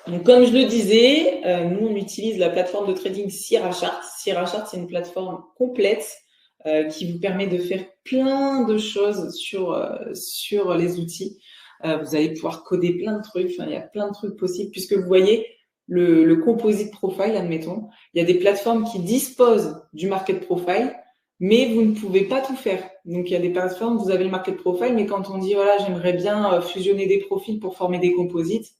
Donc, comme je le disais, nous, on utilise la plateforme de trading Sierra Chart. Sierra Chart, c'est une plateforme complète qui vous permet de faire plein de choses sur les outils. Vous allez pouvoir coder plein de trucs. Enfin, il y a plein de trucs possibles puisque vous voyez le composite profile, admettons. Il y a des plateformes qui disposent du market profile, mais vous ne pouvez pas tout faire. Donc, il y a des plateformes, vous avez le market profile, mais quand on dit, voilà, j'aimerais bien fusionner des profils pour former des composites,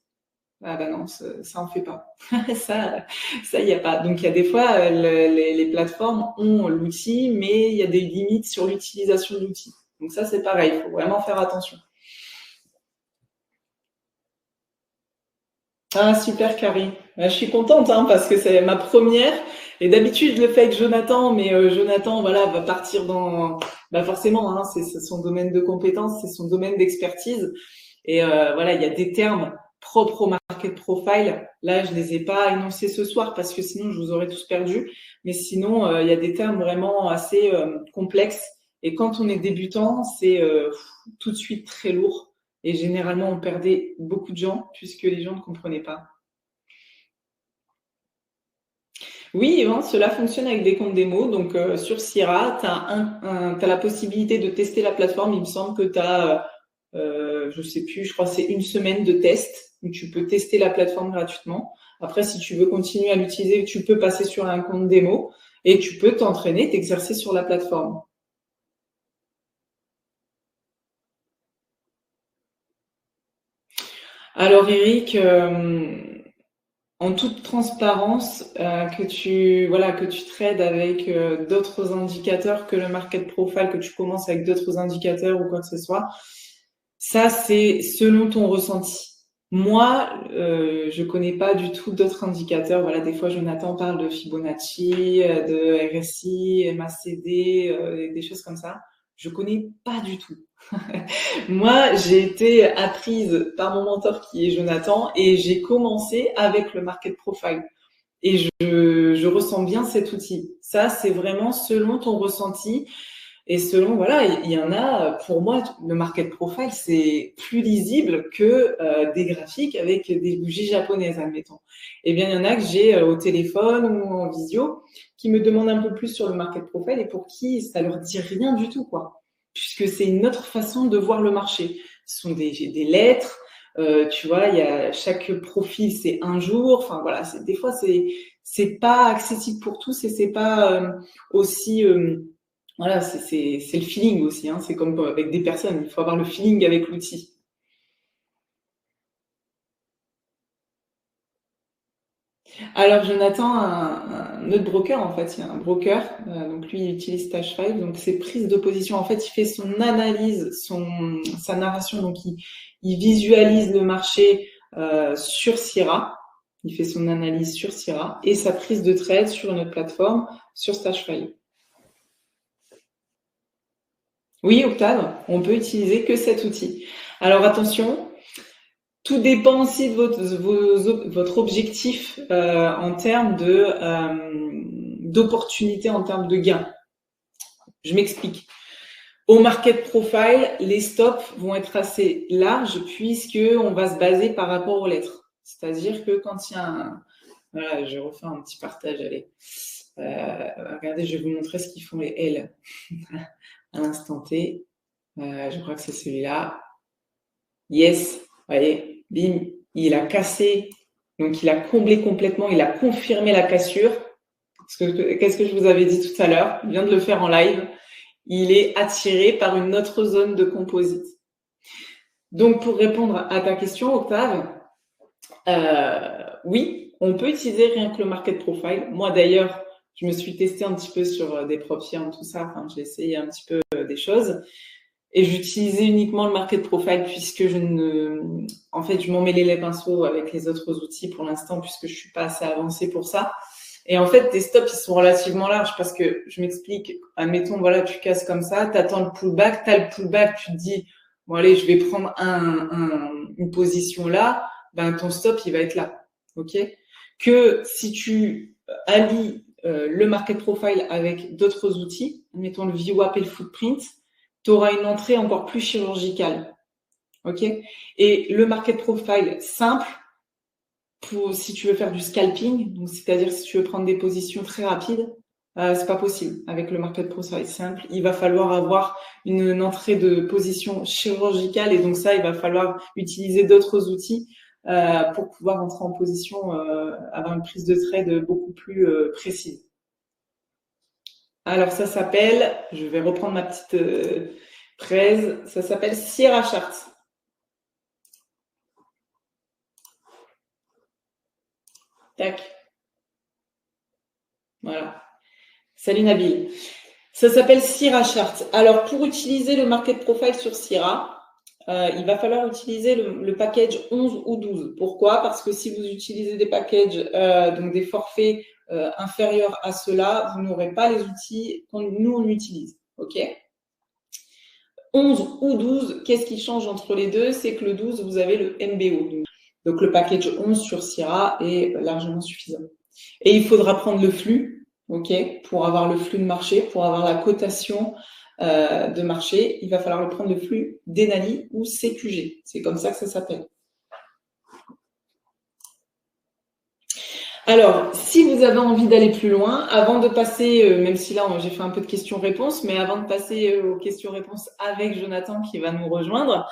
ah bah non, ça on fait pas. ça, il y a pas. Donc il y a des fois les plateformes ont l'outil, mais il y a des limites sur l'utilisation de l'outil. Donc ça c'est pareil, il faut vraiment faire attention. Ah super Carrie, je suis contente parce que c'est ma première. Et d'habitude je le fais avec Jonathan, mais Jonathan voilà va partir dans, bah forcément c'est son domaine de compétence, c'est son domaine d'expertise. Et voilà, il y a des termes propres au market profile. Là, je les ai pas énoncés ce soir parce que sinon, je vous aurais tous perdu. Mais sinon, il y a des termes vraiment assez complexes. Et quand on est débutant, c'est tout de suite très lourd. Et généralement, on perdait beaucoup de gens puisque les gens ne comprenaient pas. Oui, cela fonctionne avec des comptes démo. Donc, sur Sierra, tu as la possibilité de tester la plateforme. Il me semble que tu as je sais plus, je crois que c'est une semaine de test où tu peux tester la plateforme gratuitement. Après, si tu veux continuer à l'utiliser, tu peux passer sur un compte démo et tu peux t'entraîner, t'exercer sur la plateforme. Alors Eric, en toute transparence, que tu trades avec d'autres indicateurs que le market profile, que tu commences avec d'autres indicateurs ou quoi que ce soit, ça c'est selon ton ressenti. Moi, je connais pas du tout d'autres indicateurs. Voilà, des fois Jonathan parle de Fibonacci, de RSI, MACD, des choses comme ça. Je connais pas du tout. Moi, j'ai été apprise par mon mentor qui est Jonathan et j'ai commencé avec le market profile. Et je ressens bien cet outil. Ça, c'est vraiment selon ton ressenti et selon, voilà, il y en a, pour moi, le market profile, c'est plus lisible que des graphiques avec des bougies japonaises, admettons. Eh bien, il y en a que j'ai au téléphone ou en visio qui me demandent un peu plus sur le market profile et pour qui ça leur dit rien du tout, quoi. Puisque c'est une autre façon de voir le marché. Ce sont des lettres, tu vois, il y a chaque profil, c'est un jour. Enfin, voilà, des fois, c'est pas accessible pour tous et c'est pas aussi voilà, c'est le feeling aussi, c'est comme avec des personnes, il faut avoir le feeling avec l'outil. Alors Jonathan, un autre broker en fait, il y a un broker, donc lui il utilise Stash 5, donc c'est prise de position. En fait, il fait son analyse, sa narration, donc il visualise le marché sur Sierra, il fait son analyse sur Sierra et sa prise de trade sur notre plateforme sur Stash 5. Oui, Octave, on peut utiliser que cet outil. Alors attention, tout dépend aussi de votre objectif en termes d'opportunités en termes de gains. Je m'explique. Au market profile, les stops vont être assez larges puisqu'on va se baser par rapport aux lettres. C'est-à-dire que quand il y a un... Voilà, je refais un petit partage, allez. Regardez, je vais vous montrer ce qu'ils font les L à l'instant T. Je crois que c'est celui-là. Yes, voyez, bim, il a cassé, donc il a comblé complètement, il a confirmé la cassure. Qu'est-ce que je vous avais dit tout à l'heure? Il vient de le faire en live. Il est attiré par une autre zone de composite. Donc, pour répondre à ta question, Octave, oui, on peut utiliser rien que le market profile. Moi, d'ailleurs, je me suis testée un petit peu sur des prop firms, tout ça. Enfin, j'ai essayé un petit peu des choses. Et j'utilisais uniquement le market profile puisque en fait, je m'en mêlais les pinceaux avec les autres outils pour l'instant puisque je suis pas assez avancée pour ça. Et en fait, tes stops, ils sont relativement larges parce que je m'explique, admettons, voilà, tu casses comme ça, t'attends le pullback, t'as le pullback, tu te dis, bon, allez, je vais prendre une position là, ben, ton stop, il va être là. OK? Que si tu allies le market profile avec d'autres outils, admettons le VWAP et le footprint, tu auras une entrée encore plus chirurgicale. OK? Et le market profile simple, si tu veux faire du scalping, donc c'est-à-dire si tu veux prendre des positions très rapides, c'est pas possible avec le market profile simple. Il va falloir avoir une entrée de position chirurgicale et donc ça, il va falloir utiliser d'autres outils pour pouvoir entrer en position, avoir une prise de trade beaucoup plus précise. Alors ça s'appelle, je vais reprendre ma petite presse, ça s'appelle Sierra Chart. Tac. Voilà. Salut Nabil. Ça s'appelle Sierra Chart. Alors, pour utiliser le market profile sur Sierra, il va falloir utiliser le package 11 ou 12. Pourquoi? Parce que si vous utilisez des packages, donc des forfaits inférieurs à cela, vous n'aurez pas les outils que nous, on utilise. OK? 11 ou 12, qu'est-ce qui change entre les deux? C'est que le 12, vous avez le MBO. Donc, le package 11 sur Sierra est largement suffisant. Et il faudra prendre le flux, OK, pour avoir le flux de marché, pour avoir la cotation de marché, il va falloir prendre le flux Denali ou CQG. C'est comme ça que ça s'appelle. Alors, si vous avez envie d'aller plus loin, avant de passer, même si là j'ai fait un peu de questions-réponses, mais avant de passer aux questions-réponses avec Jonathan qui va nous rejoindre,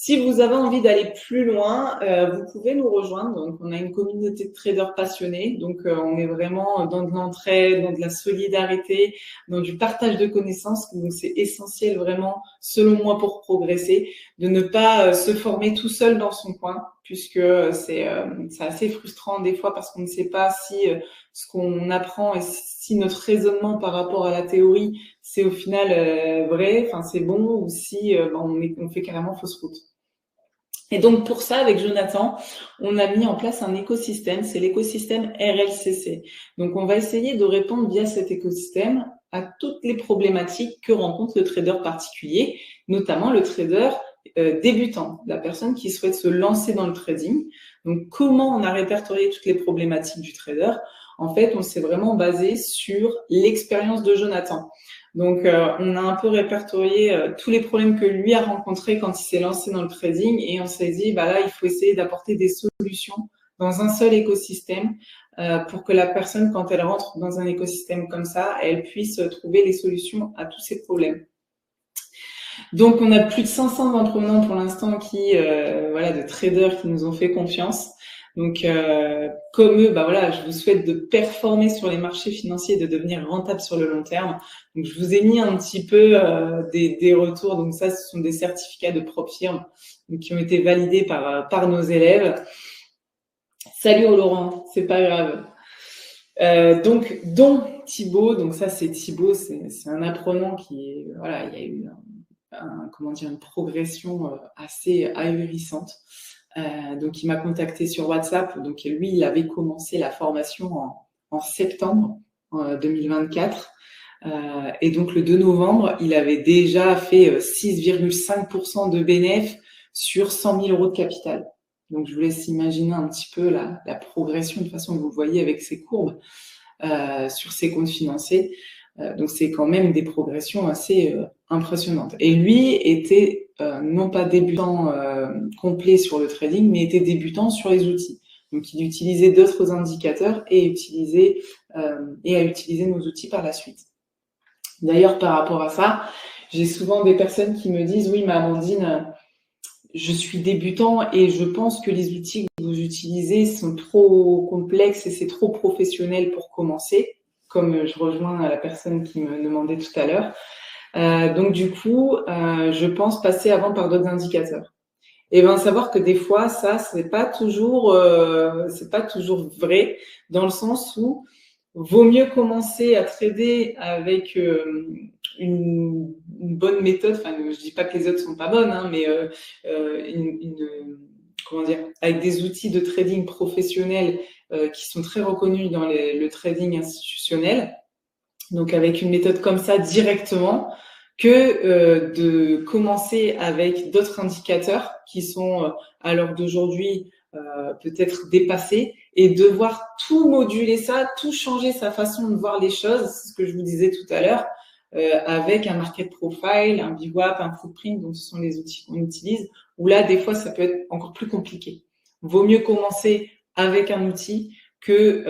si vous avez envie d'aller plus loin, vous pouvez nous rejoindre. Donc, on a une communauté de traders passionnés. Donc, on est vraiment dans de l'entraide, dans de la solidarité, dans du partage de connaissances. Donc, c'est essentiel vraiment, selon moi, pour progresser, de ne pas se former tout seul dans son coin, puisque c'est assez frustrant des fois parce qu'on ne sait pas si ce qu'on apprend et si notre raisonnement par rapport à la théorie, c'est au final vrai, enfin c'est bon, ou si on fait carrément fausse route. Et donc, pour ça, avec Jonathan, on a mis en place un écosystème, c'est l'écosystème RLCC. Donc, on va essayer de répondre via cet écosystème à toutes les problématiques que rencontre le trader particulier, notamment le trader débutant, la personne qui souhaite se lancer dans le trading. Donc, comment on a répertorié toutes les problématiques du trader? En fait, on s'est vraiment basé sur l'expérience de Jonathan. Donc, on a un peu répertorié tous les problèmes que lui a rencontrés quand il s'est lancé dans le trading et on s'est dit, bah là, il faut essayer d'apporter des solutions dans un seul écosystème pour que la personne, quand elle rentre dans un écosystème comme ça, elle puisse trouver les solutions à tous ses problèmes. Donc, on a plus de 500 entrepreneurs pour l'instant de traders qui nous ont fait confiance. Donc, comme eux, je vous souhaite de performer sur les marchés financiers et de devenir rentable sur le long terme. Donc, je vous ai mis un petit peu des retours. Donc, ça, ce sont des certificats de prop firm qui ont été validés par nos élèves. Salut Laurent, c'est pas grave. Donc, dont Thibaut, donc ça, c'est Thibaut, c'est un apprenant qui, il y a eu une progression assez ahurissante. Donc, il m'a contacté sur WhatsApp. Donc, lui, il avait commencé la formation en septembre 2024. Et donc, le 2 novembre, il avait déjà fait 6,5% de bénéfice sur 100 000 euros de capital. Donc, je vous laisse imaginer un petit peu la progression de façon que vous le voyez avec ces courbes. sur ses comptes financiers. Donc, c'est quand même des progressions assez impressionnantes. Et lui était non pas débutant complet sur le trading, mais était débutant sur les outils. Donc, il utilisait d'autres indicateurs et a utilisé nos outils par la suite. D'ailleurs, par rapport à ça, j'ai souvent des personnes qui me disent « Oui, mais Amandine, je suis débutant et je pense que les outils que vous utilisez sont trop complexes et c'est trop professionnel pour commencer », comme je rejoins la personne qui me demandait tout à l'heure. Donc, du coup, je pense passer avant par d'autres indicateurs. Et bien, savoir que des fois, ça, c'est pas toujours vrai, dans le sens où vaut mieux commencer à trader avec une bonne méthode. Enfin, je dis pas que les autres sont pas bonnes, hein, mais comment dire, avec des outils de trading professionnels qui sont très reconnus dans le trading institutionnel. Donc, avec une méthode comme ça directement, que de commencer avec d'autres indicateurs qui sont à l'heure d'aujourd'hui peut-être dépassés et devoir tout moduler ça, tout changer sa façon de voir les choses, c'est ce que je vous disais tout à l'heure, avec un market profile, un VWAP, un footprint, donc ce sont les outils qu'on utilise, où là, des fois, ça peut être encore plus compliqué. Vaut mieux commencer avec un outil que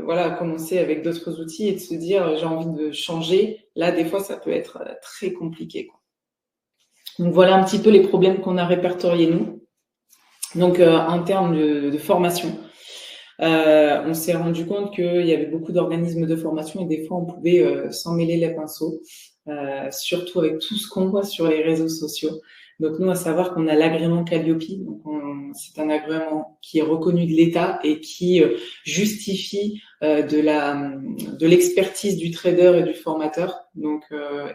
voilà, commencer avec d'autres outils et de se dire j'ai envie de changer. Là, des fois, ça peut être très compliqué, quoi. Donc voilà un petit peu les problèmes qu'on a répertoriés nous. Donc en termes de formation, on s'est rendu compte qu'il y avait beaucoup d'organismes de formation et des fois on pouvait s'en mêler les pinceaux, surtout avec tout ce qu'on voit sur les réseaux sociaux. Donc nous, à savoir qu'on a l'agrément Calliope, donc c'est un agrément qui est reconnu de l'État et qui justifie de l'expertise du trader et du formateur, donc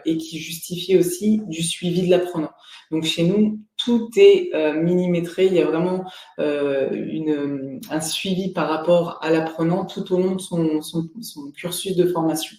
et qui justifie aussi du suivi de l'apprenant. Donc chez nous, tout est millimétré. Il y a vraiment un suivi par rapport à l'apprenant tout au long de son cursus de formation.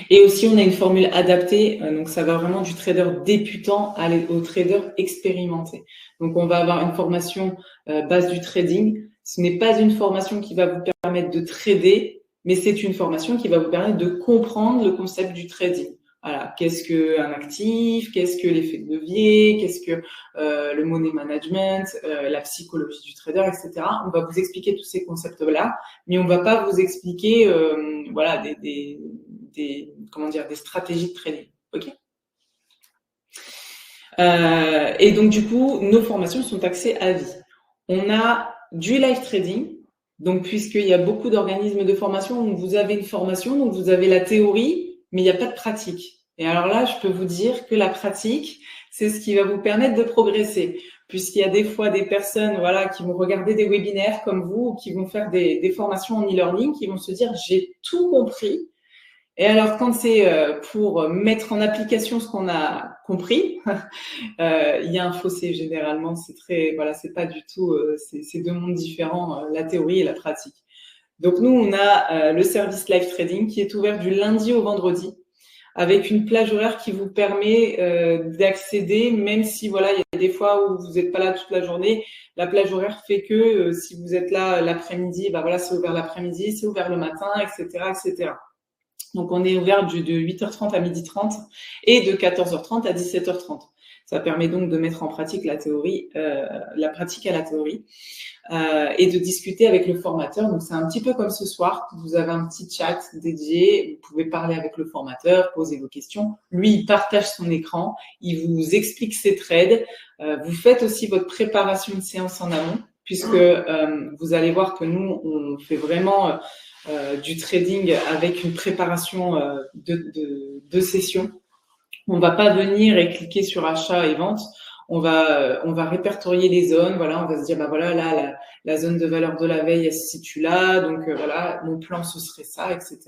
Et aussi, on a une formule adaptée, donc ça va vraiment du trader débutant au trader expérimenté. Donc, on va avoir une formation base du trading. Ce n'est pas une formation qui va vous permettre de trader, mais c'est une formation qui va vous permettre de comprendre le concept du trading. Voilà, qu'est-ce qu'un actif, qu'est-ce que l'effet de levier, qu'est-ce que le money management, la psychologie du trader, etc. On va vous expliquer tous ces concepts-là, mais on va pas vous expliquer voilà, des stratégies de trading. Ok. Et donc, du coup, nos formations sont axées à vie. On a du live trading. Donc, puisqu'il y a beaucoup d'organismes de formation, donc vous avez une formation, donc vous avez la théorie, mais il n'y a pas de pratique. Et alors là, je peux vous dire que la pratique, c'est ce qui va vous permettre de progresser. Puisqu'il y a des fois des personnes, voilà, qui vont regarder des webinaires comme vous, ou qui vont faire des formations en e-learning, qui vont se dire, j'ai tout compris. Et alors, quand c'est pour mettre en application ce qu'on a compris, il y a un fossé généralement. C'est c'est pas du tout, c'est deux mondes différents, la théorie et la pratique. Donc nous, on a le service live trading qui est ouvert du lundi au vendredi, avec une plage horaire qui vous permet d'accéder, même si voilà, il y a des fois où vous n'êtes pas là toute la journée. La plage horaire fait que si vous êtes là l'après-midi, voilà, c'est ouvert l'après-midi, c'est ouvert le matin, etc., etc. Donc, on est ouvert de 8h30 à 12h30 et de 14h30 à 17h30. Ça permet donc de mettre en pratique la théorie, la pratique à la théorie, et de discuter avec le formateur. Donc, c'est un petit peu comme ce soir. Vous avez un petit chat dédié. Vous pouvez parler avec le formateur, poser vos questions. Lui, il partage son écran. Il vous explique ses trades. Vous faites aussi votre préparation de séance en amont, puisque vous allez voir que nous, on fait vraiment du trading avec une préparation de session. On va pas venir et cliquer sur achat et vente. On va répertorier les zones. Voilà, on va se dire, voilà, là, la zone de valeur de la veille, elle se situe là. Donc, voilà, mon plan, ce serait ça, etc.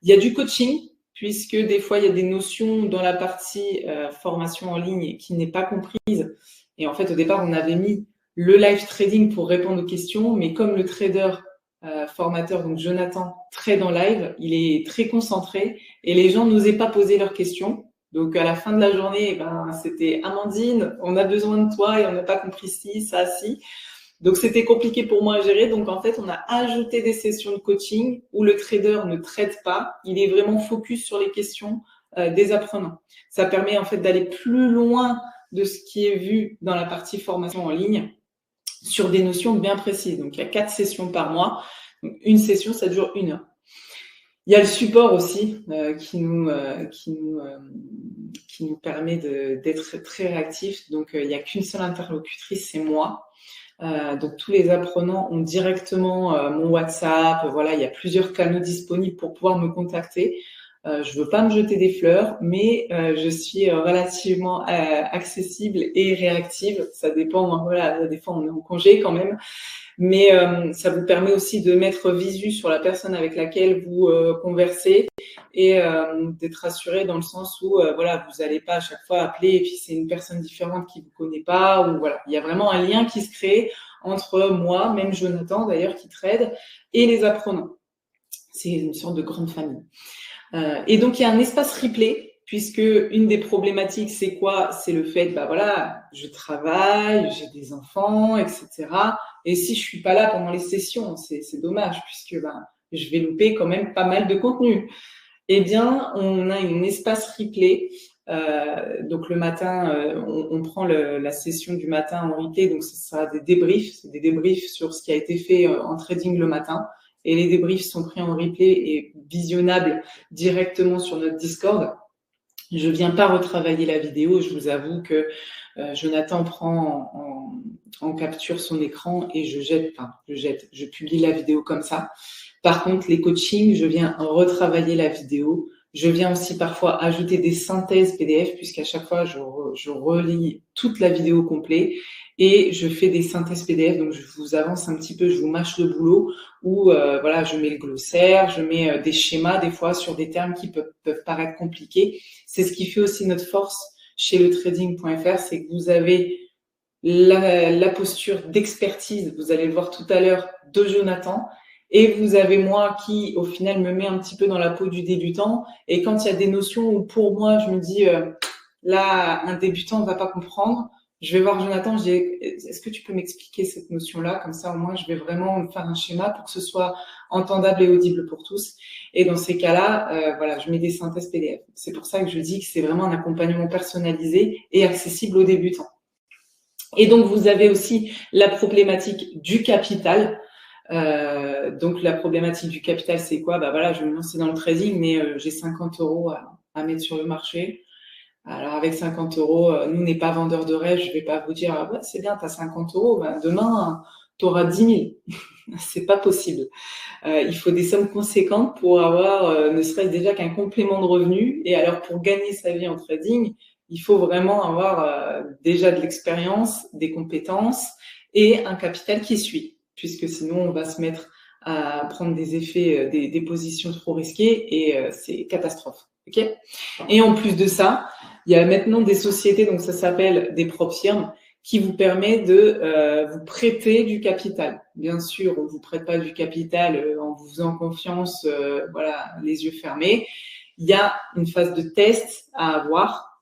Il y a du coaching, puisque des fois, il y a des notions dans la partie formation en ligne qui n'est pas comprise. Et en fait, au départ, on avait mis le live trading pour répondre aux questions, mais comme le trader formateur, donc Jonathan, trade en live, il est très concentré et les gens n'osaient pas poser leurs questions. Donc, à la fin de la journée, c'était Amandine, on a besoin de toi et on n'a pas compris ci, ça, ci. Donc, c'était compliqué pour moi à gérer. Donc, en fait, on a ajouté des sessions de coaching où le trader ne traite pas. Il est vraiment focus sur les questions des apprenants. Ça permet en fait d'aller plus loin de ce qui est vu dans la partie formation en ligne sur des notions bien précises. Donc, il y a 4 sessions par mois. Donc, une session, ça dure 1 heure. Il y a le support aussi qui nous permet d'être très réactif. Donc, il n'y a qu'une seule interlocutrice, c'est moi. Donc, tous les apprenants ont directement mon WhatsApp. Voilà, il y a plusieurs canaux disponibles pour pouvoir me contacter. Je veux pas me jeter des fleurs, mais je suis relativement accessible et réactive. Ça dépend. Voilà, des fois on est en congé quand même. Mais ça vous permet aussi de mettre visu sur la personne avec laquelle vous conversez et d'être rassuré dans le sens où voilà, vous n'allez pas à chaque fois appeler et puis c'est une personne différente qui vous connaît pas ou voilà, il y a vraiment un lien qui se crée entre moi, même Jonathan d'ailleurs qui trade, et les apprenants. C'est une sorte de grande famille. Et donc il y a un espace replay. Puisque une des problématiques, c'est quoi? C'est le fait, bah voilà, je travaille, j'ai des enfants, etc. Et si je suis pas là pendant les sessions, c'est dommage, puisque ben, je vais louper quand même pas mal de contenu. Eh bien, on a un espace replay. Donc le matin, on prend la session du matin en replay, donc ce sera des débriefs sur ce qui a été fait en trading le matin. Et les débriefs sont pris en replay et visionnables directement sur notre Discord. Je viens pas retravailler la vidéo, je vous avoue que Jonathan prend en capture son écran et je publie la vidéo comme ça. Par contre, les coachings, je viens retravailler la vidéo. Je viens aussi parfois ajouter des synthèses PDF puisqu'à chaque fois, je relis toute la vidéo complète et je fais des synthèses PDF. Donc, je vous avance un petit peu, je vous mâche le boulot où voilà, je mets le glossaire, je mets des schémas des fois sur des termes qui peuvent paraître compliqués. C'est ce qui fait aussi notre force chez letrading.fr, c'est que vous avez la posture d'expertise, vous allez le voir tout à l'heure, de Jonathan, et vous avez moi qui, au final, me met un petit peu dans la peau du débutant. Et quand il y a des notions où, pour moi, je me dis, là, un débutant ne va pas comprendre, je vais voir Jonathan, je dis, est-ce que tu peux m'expliquer cette notion-là? Comme ça, au moins, je vais vraiment faire un schéma pour que ce soit entendable et audible pour tous. Et dans ces cas-là, voilà, je mets des synthèses PDF. C'est pour ça que je dis que c'est vraiment un accompagnement personnalisé et accessible aux débutants. Et donc, vous avez aussi la problématique du capital. Donc, la problématique du capital, c'est quoi? Bah voilà, je vais me lancer dans le trading, mais j'ai 50 € à mettre sur le marché. Alors, avec 50 €, nous, on n'est pas vendeurs de rêve. Je vais pas vous dire, ah, bah, c'est bien, tu as 50 €, bah, demain, tu auras 10 000. C'est pas possible. Il faut des sommes conséquentes pour avoir ne serait-ce déjà qu'un complément de revenu. Et alors, pour gagner sa vie en trading, il faut vraiment avoir déjà de l'expérience, des compétences et un capital qui suit, puisque sinon, on va se mettre à prendre des effets, des positions trop risquées et c'est catastrophe. Okay. Et en plus de ça, il y a maintenant des sociétés, donc ça s'appelle des prop firmes, qui vous permet de vous prêter du capital. Bien sûr, on ne vous prête pas du capital en vous faisant confiance, voilà, les yeux fermés. Il y a une phase de test à avoir.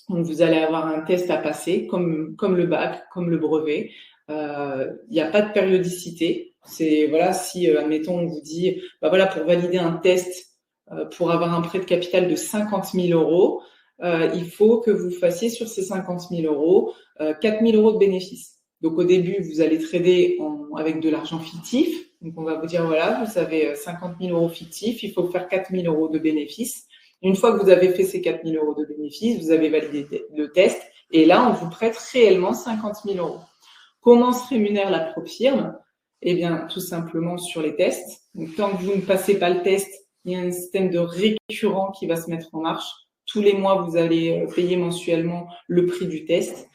Donc, vous allez avoir un test à passer, comme le bac, comme le brevet. Il n'y a pas de périodicité. C'est, voilà, si, admettons, on vous dit, bah voilà, pour valider un test, pour avoir un prêt de capital de 50 000 €, il faut que vous fassiez sur ces 50 000 €, 4 000 € de bénéfices. Donc, au début, vous allez trader avec de l'argent fictif. Donc, on va vous dire, voilà, vous avez 50 000 € fictifs, il faut faire 4 000 € de bénéfices. Une fois que vous avez fait ces 4 000 € de bénéfices, vous avez validé le test et là, on vous prête réellement 50 000 €. Comment se rémunère la prop firme? Eh bien, tout simplement sur les tests. Donc, tant que vous ne passez pas le test, il y a un système de récurrent qui va se mettre en marche. Tous les mois, vous allez payer mensuellement le prix du test.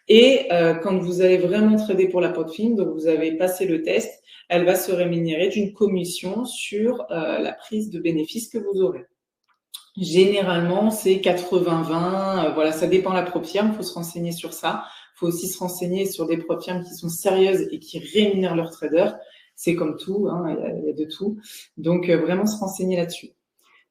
Et quand vous allez vraiment trader pour la prop firme, donc vous avez passé le test, elle va se rémunérer d'une commission sur la prise de bénéfices que vous aurez. Généralement, c'est 80-20. Voilà, ça dépend de la prop firme. Il faut se renseigner sur ça. Il faut aussi se renseigner sur des prop firmes qui sont sérieuses et qui rémunèrent leurs traders. C'est comme tout, hein, il y a de tout. Donc, vraiment se renseigner là-dessus.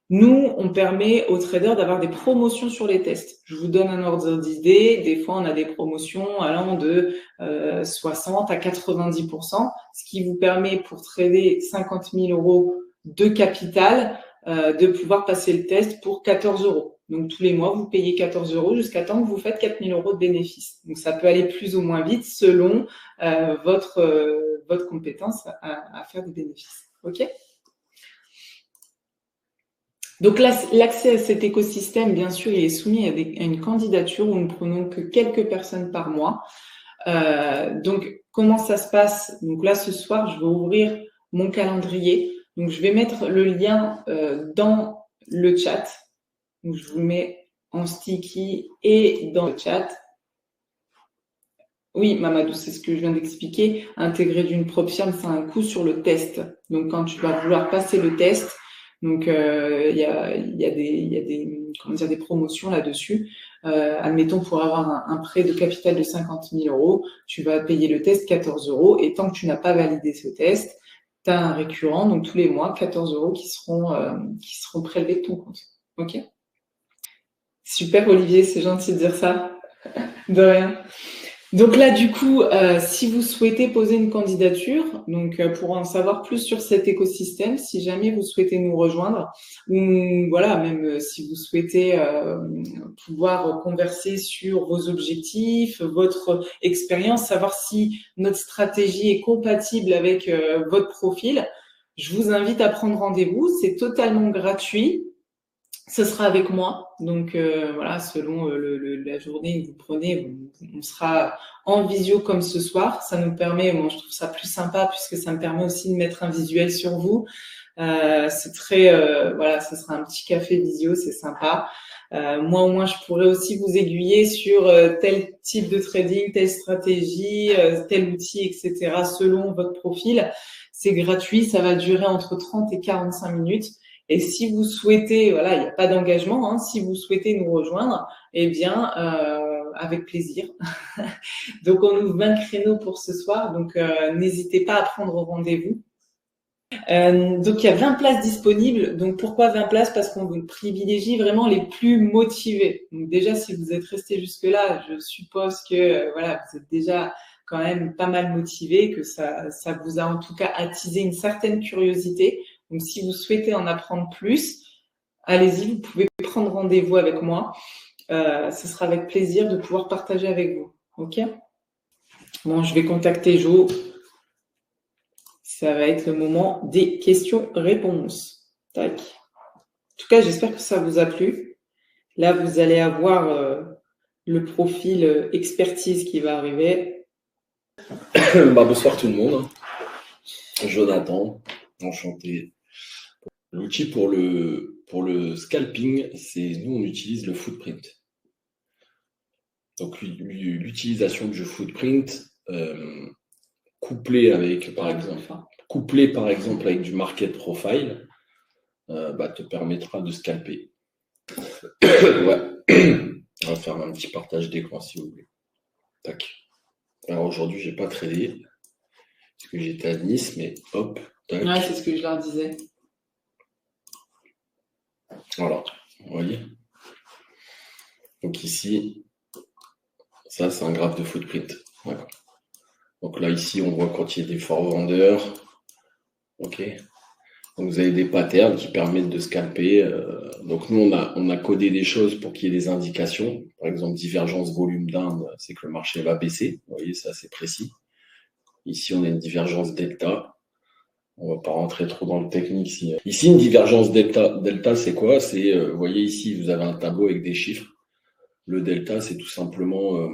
Nous, on permet aux traders d'avoir des promotions sur les tests. Je vous donne un ordre d'idée. Des fois, on a des promotions allant de 60 à 90%, ce qui vous permet pour trader 50 000 euros de capital de pouvoir passer le test pour 14 euros. Donc, tous les mois, vous payez 14 euros jusqu'à temps que vous faites 4 000 euros de bénéfices. Donc, ça peut aller plus ou moins vite selon votre compétence à faire des bénéfices. OK ? Donc l'accès à cet écosystème, bien sûr, il est soumis à une candidature où nous ne prenons que quelques personnes par mois. Donc, comment ça se passe? Donc là, ce soir, je vais ouvrir mon calendrier. Donc, je vais mettre le lien dans le chat. Donc, je vous le mets en sticky et dans le chat. Oui, Mamadou, c'est ce que je viens d'expliquer. Intégrer d'une propre firme, c'est un coût sur le test. Donc, quand tu vas vouloir passer le test, donc il y a des promotions là-dessus. Admettons, pour avoir un prêt de capital de 50 000 euros, tu vas payer le test 14 euros. Et tant que tu n'as pas validé ce test, tu as un récurrent, donc tous les mois, 14 euros qui seront prélevés de ton compte. OK? Super, Olivier, c'est gentil de dire ça. De rien. Donc là, du coup, si vous souhaitez poser une candidature, donc pour en savoir plus sur cet écosystème, si jamais vous souhaitez nous rejoindre, ou voilà, même si vous souhaitez pouvoir converser sur vos objectifs, votre expérience, savoir si notre stratégie est compatible avec votre profil, je vous invite à prendre rendez-vous. C'est totalement gratuit. Ce sera avec moi, donc voilà, selon la journée que vous prenez, on sera en visio comme ce soir. Ça nous permet, moi je trouve ça plus sympa puisque ça me permet aussi de mettre un visuel sur vous. C'est très, voilà, ce sera un petit café visio, c'est sympa. Moi au moins je pourrais aussi vous aiguiller sur tel type de trading, telle stratégie, tel outil, etc. selon votre profil. C'est gratuit, ça va durer entre 30 et 45 minutes. Et si vous souhaitez, voilà, il n'y a pas d'engagement, hein, si vous souhaitez nous rejoindre, eh bien, avec plaisir. Donc, on ouvre 20 créneaux pour ce soir, donc n'hésitez pas à prendre rendez-vous. Donc, il y a 20 places disponibles. Donc, pourquoi 20 places? Parce qu'on privilégie vraiment les plus motivés. Donc, déjà, si vous êtes resté jusque-là, je suppose que voilà, vous êtes déjà quand même pas mal motivé, que ça vous a en tout cas attisé une certaine curiosité. Donc, si vous souhaitez en apprendre plus, allez-y, vous pouvez prendre rendez-vous avec moi. Ce sera avec plaisir de pouvoir partager avec vous. OK? Bon, je vais contacter Jo. Ça va être le moment des questions-réponses. Tac. En tout cas, j'espère que ça vous a plu. Là, vous allez avoir le profil expertise qui va arriver. Bonsoir tout le monde. Jonathan, enchanté. L'outil pour le scalping, c'est nous on utilise le footprint. Donc l'utilisation du footprint couplé par exemple avec du market profile, te permettra de scalper. Ouais. On va faire un petit partage d'écran si vous voulez. Tac. Alors aujourd'hui j'ai pas tradé parce que j'étais à Nice, mais hop. Tac. Ouais, c'est ce que je leur disais. Voilà, vous voyez. Donc ici, ça c'est un graphe de footprint. Voilà. Donc là ici on voit quand il y a des forts vendeurs. Ok. Donc vous avez des patterns qui permettent de scalper. Donc nous on a codé des choses pour qu'il y ait des indications. Par exemple divergence volume d'Inde, c'est que le marché va baisser. Vous voyez, ça c'est précis. Ici on a une divergence delta. On va pas rentrer trop dans le technique ici. Ici, une divergence delta, c'est quoi? C'est, vous voyez ici, vous avez un tableau avec des chiffres. Le delta, c'est tout simplement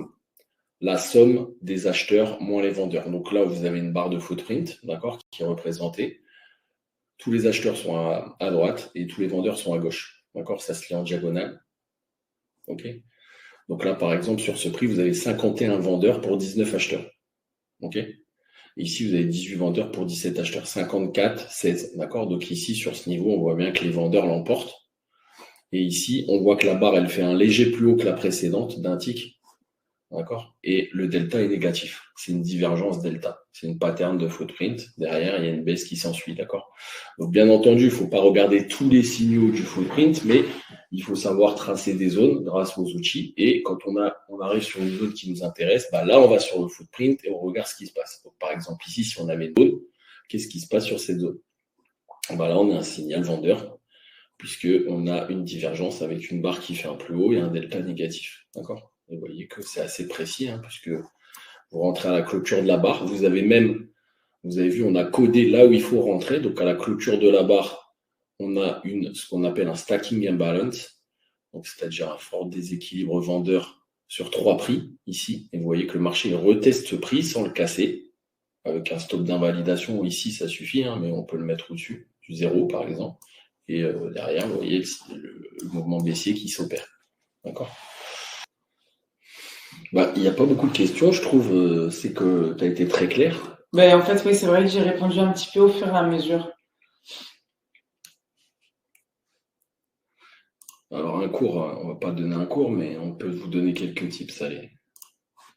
la somme des acheteurs moins les vendeurs. Donc là, vous avez une barre de footprint, d'accord, qui est représentée. Tous les acheteurs sont à droite et tous les vendeurs sont à gauche. D'accord? Ça se lit en diagonale. OK? Donc là, par exemple, sur ce prix, vous avez 51 vendeurs pour 19 acheteurs. OK? Ici, vous avez 18 vendeurs pour 17 acheteurs, 54, 16. D'accord? Donc ici, sur ce niveau, on voit bien que les vendeurs l'emportent. Et ici, on voit que la barre, elle fait un léger plus haut que la précédente d'un tick. d'accord? Et le delta est négatif. C'est une divergence delta. C'est une pattern de footprint. Derrière, il y a une baisse qui s'ensuit, d'accord? Donc, bien entendu, il ne faut pas regarder tous les signaux du footprint, mais il faut savoir tracer des zones grâce aux outils. Et quand on arrive sur une zone qui nous intéresse, bah là, on va sur le footprint et on regarde ce qui se passe. Donc, par exemple, ici, si on avait une zone, qu'est-ce qui se passe sur cette zone? Bah là, on a un signal vendeur, puisqu'on a une divergence avec une barre qui fait un plus haut et un delta négatif, d'accord? Vous voyez que c'est assez précis, hein, puisque vous rentrez à la clôture de la barre. Vous avez vu, on a codé là où il faut rentrer. Donc, à la clôture de la barre, on a ce qu'on appelle un stacking imbalance. Donc, c'est-à-dire un fort déséquilibre vendeur sur 3 prix, ici. Et vous voyez que le marché reteste ce prix sans le casser, avec un stop d'invalidation où ici, ça suffit, hein, mais on peut le mettre au-dessus, du 0, par exemple. Et derrière, vous voyez le mouvement baissier qui s'opère. D'accord? Bah, il n'y a pas beaucoup de questions, je trouve. C'est que tu as été très clair. Ben, en fait, oui, c'est vrai que j'ai répondu un petit peu au fur et à mesure. Alors, un cours, on ne va pas donner un cours, mais on peut vous donner quelques tips, allez,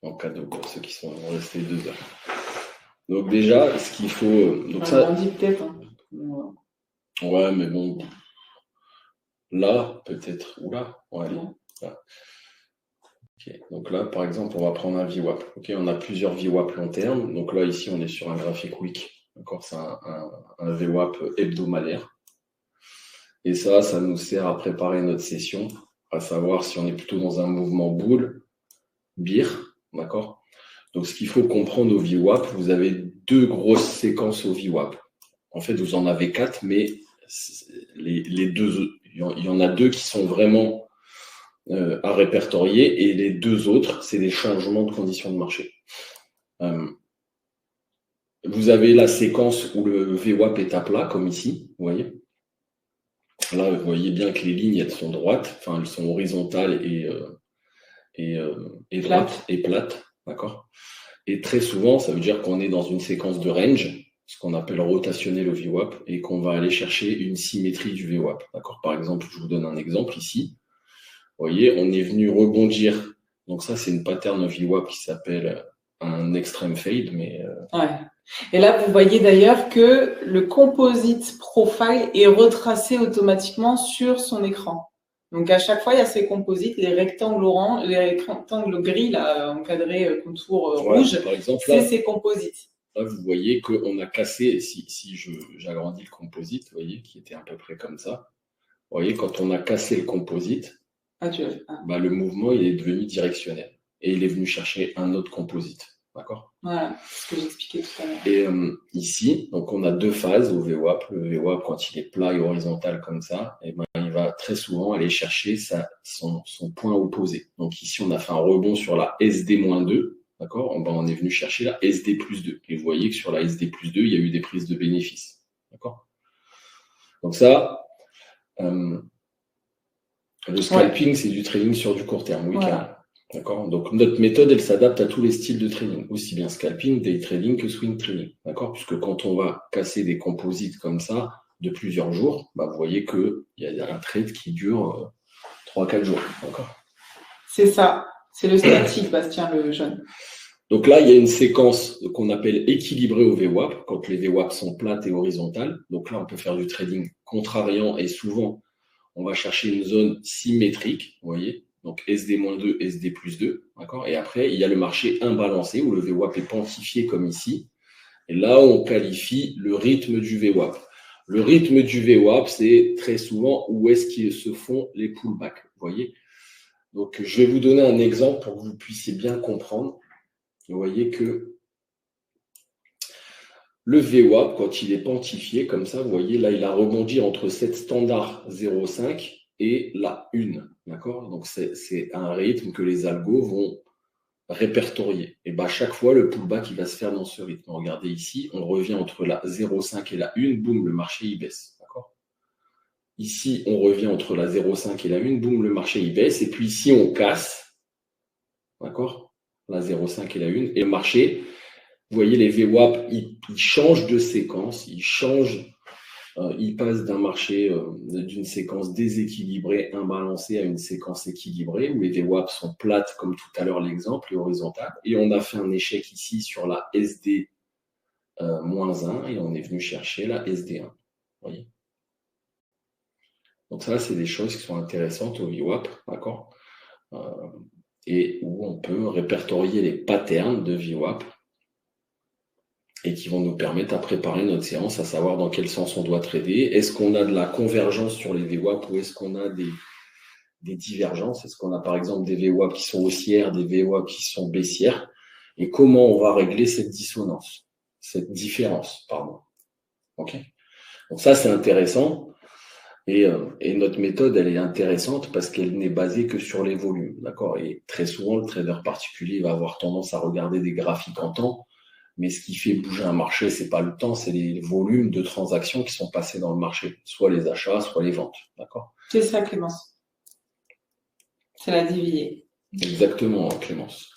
en cadeau pour ceux qui sont restés 2 heures. Donc, déjà, ce qu'il faut. Donc ça... On dit peut-être. Hein. Ouais, mais bon. Là, peut-être. Ou là. Ouais, là. Okay. Donc là, par exemple, on va prendre un VWAP. Okay, on a plusieurs VWAP long terme. Donc là, ici, on est sur un graphique week. D'accord, c'est un VWAP hebdomadaire. Et ça nous sert à préparer notre session, à savoir si on est plutôt dans un mouvement bull, bear. D'accord. Donc, ce qu'il faut comprendre au VWAP, vous avez 2 grosses séquences au VWAP. En fait, vous en avez 4, mais les 2, il y en a 2 qui sont vraiment à répertorier, et les 2 autres, c'est des changements de conditions de marché. Vous avez la séquence où le VWAP est à plat, comme ici, vous voyez. Là, vous voyez bien que les lignes, elles sont droites, enfin, elles sont horizontales et droites et plates, d'accord. Et très souvent, ça veut dire qu'on est dans une séquence de range, ce qu'on appelle rotationner le VWAP, et qu'on va aller chercher une symétrie du VWAP, d'accord. Par exemple, je vous donne un exemple ici. Vous voyez, on est venu rebondir. Donc ça, c'est une pattern VWAP qui s'appelle un extreme fade. Mais ouais. Et là, vous voyez d'ailleurs que le composite profile est retracé automatiquement sur son écran. Donc à chaque fois, il y a ces composites, les rectangles orange, les rectangles gris, là, encadrés contour rouge, par exemple, c'est ces composites. Là, vous voyez qu'on a cassé, si j'agrandis le composite, vous voyez, qui était à peu près comme ça. Vous voyez, quand on a cassé le composite, bah, le mouvement, il est devenu directionnel. Et il est venu chercher un autre composite. D'accord? Voilà, ce que j'expliquais tout à l'heure. Et ici, donc on a 2 phases au VWAP. Le VWAP, quand il est plat et horizontal comme ça, et ben, il va très souvent aller chercher son point opposé. Donc ici, on a fait un rebond sur la SD-2. D'accord? Ben, on est venu chercher la SD+2. Et vous voyez que sur la SD+2, il y a eu des prises de bénéfices. D'accord? Donc ça, le scalping, c'est du trading sur du court terme. Oui, voilà. D'accord. Donc, notre méthode, elle s'adapte à tous les styles de trading, aussi bien scalping, day trading que swing trading. D'accord. Puisque quand on va casser des composites comme ça de plusieurs jours, bah, vous voyez qu'il y a un trade qui dure 3-4 jours. D'accord. C'est ça. C'est le statique, Bastien, le jeune. Donc là, il y a une séquence qu'on appelle équilibrée au VWAP, quand les VWAP sont plates et horizontales. Donc là, on peut faire du trading contrariant et souvent, on va chercher une zone symétrique, vous voyez. Donc SD-2, SD+2, d'accord. Et après, il y a le marché imbalancé où le VWAP est quantifié comme ici. Et là, on qualifie le rythme du VWAP. Le rythme du VWAP, c'est très souvent où est-ce qu'ils se font les pullbacks, vous voyez. Donc, je vais vous donner un exemple pour que vous puissiez bien comprendre. Vous voyez que le VWAP, quand il est quantifié comme ça, vous voyez, là, il a rebondi entre cette standard 0,5 et la 1. D'accord? Donc, c'est un rythme que les algos vont répertorier. Et bien, à chaque fois, le pullback, il va se faire dans ce rythme. Regardez ici, on revient entre la 0,5 et la 1, boum, le marché, il baisse. D'accord? Ici, on revient entre la 0,5 et la 1, boum, le marché, il baisse. Et puis ici, on casse. D'accord? La 0,5 et la 1. Et le marché, vous voyez, les VWAP, ils changent de séquence, ils changent il passe d'un marché, d'une séquence déséquilibrée, imbalancée, à une séquence équilibrée, où les VWAP sont plates, comme tout à l'heure l'exemple, et horizontales. Et on a fait un échec ici sur la SD -1, et on est venu chercher la SD1. Vous voyez ? Donc ça, c'est des choses qui sont intéressantes au VWAP, d'accord ? Et où on peut répertorier les patterns de VWAP et qui vont nous permettre à préparer notre séance, à savoir dans quel sens on doit trader. Est-ce qu'on a de la convergence sur les VWAP ou est-ce qu'on a des divergences? Est-ce qu'on a par exemple des VWAP qui sont haussières, des VWAP qui sont baissières? Et comment on va régler cette dissonance, cette différence, pardon. Ok. Donc ça, c'est intéressant. Et notre méthode, elle est intéressante parce qu'elle n'est basée que sur les volumes, d'accord? Et très souvent, le trader particulier va avoir tendance à regarder des graphiques en temps, mais ce qui fait bouger un marché, c'est pas le temps, c'est les volumes de transactions qui sont passés dans le marché, soit les achats, soit les ventes, d'accord? C'est ça, Clémence. C'est la DVA. Exactement, Clémence.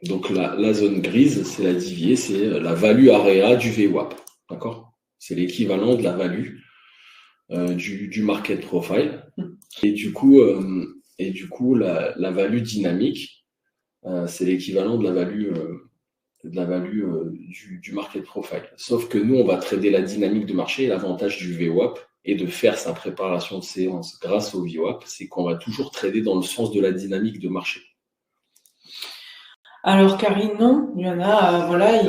Donc la zone grise, c'est la DVA, c'est la value area du VWAP, d'accord? C'est l'équivalent de la value du market profile. Et du coup, la value dynamique, c'est l'équivalent de la value du market profile. Sauf que nous, on va trader la dynamique de marché, et l'avantage du VWAP et de faire sa préparation de séance grâce au VWAP, c'est qu'on va toujours trader dans le sens de la dynamique de marché. Alors Karine, non, il y en a, voilà,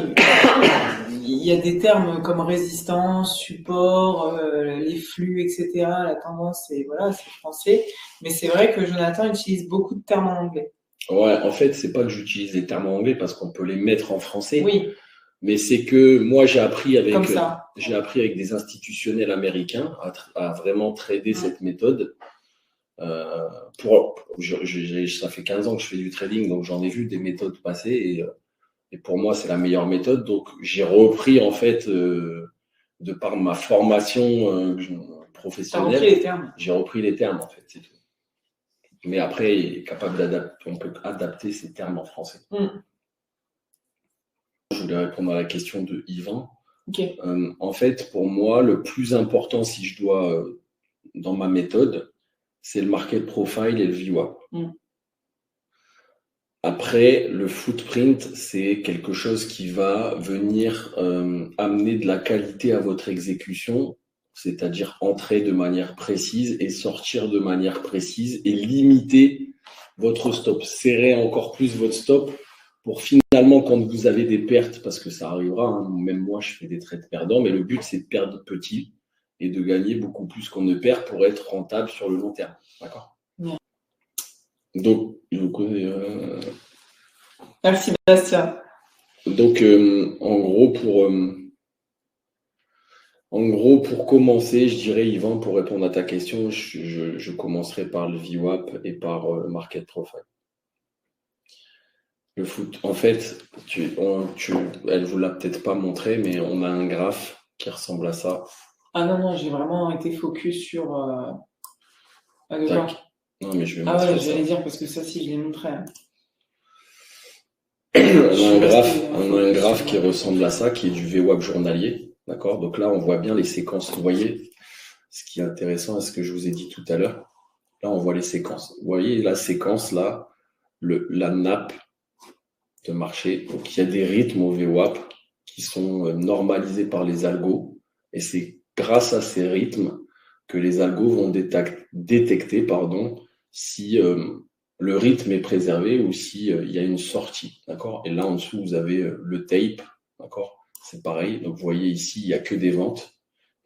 il y a des termes comme résistance, support, les flux, etc. La tendance, c'est voilà, c'est français, mais c'est vrai que Jonathan utilise beaucoup de termes en anglais. Ouais, en fait, c'est pas que j'utilise les termes en anglais parce qu'on peut les mettre en français. Oui. Mais c'est que moi, j'ai appris avec des institutionnels américains à vraiment trader cette méthode. Ça fait 15 ans que je fais du trading, donc j'en ai vu des méthodes passer et pour moi, c'est la meilleure méthode. Donc, j'ai repris, en fait, de par ma formation professionnelle, j'ai repris les termes, en fait, c'est tout. Mais après, il est capable on peut adapter ces termes en français. Je voulais répondre à la question de Yvan. Okay. En fait, pour moi, le plus important, si je dois, dans ma méthode, c'est le market profile et le VWAP. Après, le footprint, c'est quelque chose qui va venir amener de la qualité à votre exécution, c'est-à-dire entrer de manière précise et sortir de manière précise et limiter votre stop, serrer encore plus votre stop pour finalement, quand vous avez des pertes, parce que ça arrivera, hein, même moi je fais des trades perdants, mais le but c'est de perdre petit et de gagner beaucoup plus qu'on ne perd pour être rentable sur le long terme. D'accord ? Ouais. Donc, merci Bastien. Donc, en gros, pour commencer, je dirais, Yvan, pour répondre à ta question, je commencerai par le VWAP et par le market profile. Le foot, en fait, elle vous l'a peut-être pas montré, mais on a un graphe qui ressemble à ça. Ah non, j'ai vraiment été focus sur non, mais je vais montrer ça. j'allais dire parce que ça, si je l'ai montré. On a un graphe qui ressemble à ça, qui est du VWAP journalier. D'accord ? Donc là, on voit bien les séquences. Vous voyez, ce qui est intéressant à ce que je vous ai dit tout à l'heure. Là, on voit les séquences. Vous voyez la séquence là, la nappe de marché. Donc, il y a des rythmes au VWAP qui sont normalisés par les algos. Et c'est grâce à ces rythmes que les algos vont détecter si le rythme est préservé ou si il y a une sortie. D'accord ? Et là, en dessous, vous avez le tape. D'accord ? C'est pareil. Donc, vous voyez ici, il n'y a que des ventes.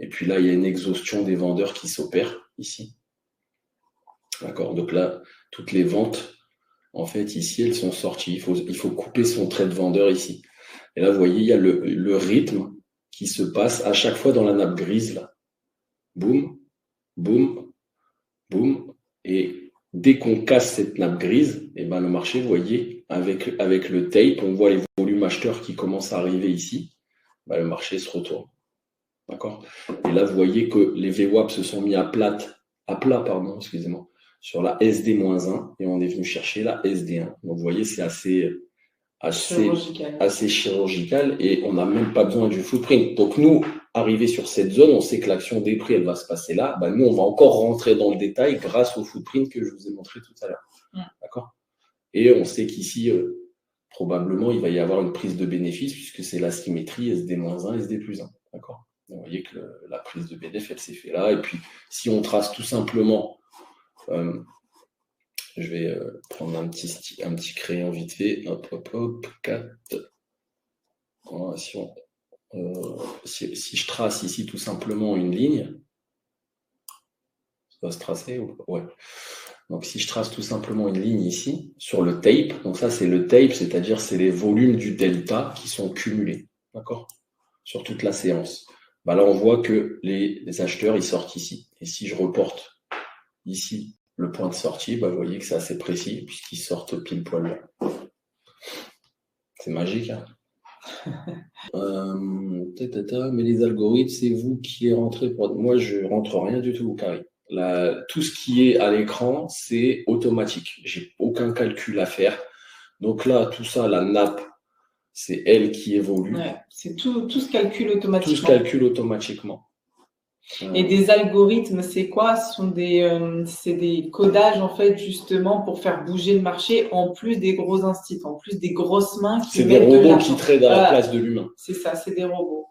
Et puis là, il y a une exhaustion des vendeurs qui s'opère ici. D'accord ? Donc là, toutes les ventes, en fait, ici, elles sont sorties. Il faut couper son trade vendeur ici. Et là, vous voyez, il y a le rythme qui se passe à chaque fois dans la nappe grise, là. Boum, boum, boum. Et dès qu'on casse cette nappe grise, et ben le marché, vous voyez, avec le tape, on voit les volumes acheteurs qui commencent à arriver ici. Ben, le marché se retourne. D'accord ? Et là, vous voyez que les VWAP se sont mis à plat, excusez-moi, sur la SD-1 et on est venu chercher la SD1. Donc, vous voyez, c'est assez chirurgical et on n'a même pas besoin du footprint. Donc, nous, arriver sur cette zone, on sait que l'action des prix, elle va se passer là. Bah, nous, on va encore rentrer dans le détail grâce au footprint que je vous ai montré tout à l'heure. D'accord ? Et on sait qu'ici, probablement, il va y avoir une prise de bénéfice puisque c'est la symétrie SD-1, SD+1. D'accord ? Vous voyez que la prise de bénéfice, elle s'est faite là. Et puis, si on trace tout simplement, je vais prendre un petit crayon vite fait. Hop, hop, hop, 4. Voilà, si je trace ici tout simplement une ligne, ça va se tracer ou ouais. Donc, si je trace tout simplement une ligne ici, sur le tape, donc ça, c'est le tape, c'est-à-dire c'est les volumes du delta qui sont cumulés, d'accord, sur toute la séance. Bah là, on voit que les acheteurs, ils sortent ici. Et si je reporte ici le point de sortie, bah, vous voyez que c'est assez précis, puisqu'ils sortent pile poil là. C'est magique, hein. Mais les algorithmes, c'est vous qui les rentrez pour... Moi, je rentre rien du tout au carré. Tout ce qui est à l'écran, c'est automatique. J'ai aucun calcul à faire. Donc là, tout ça, la nappe, c'est elle qui évolue. Ouais, c'est tout se calcule automatiquement. Tout se calcule automatiquement. Et des algorithmes, c'est quoi? Ce sont c'est des codages, en fait, justement, pour faire bouger le marché, en plus des gros instituts, en plus des grosses mains qui c'est des robots qui tradent à la place de l'humain. C'est ça, c'est des robots.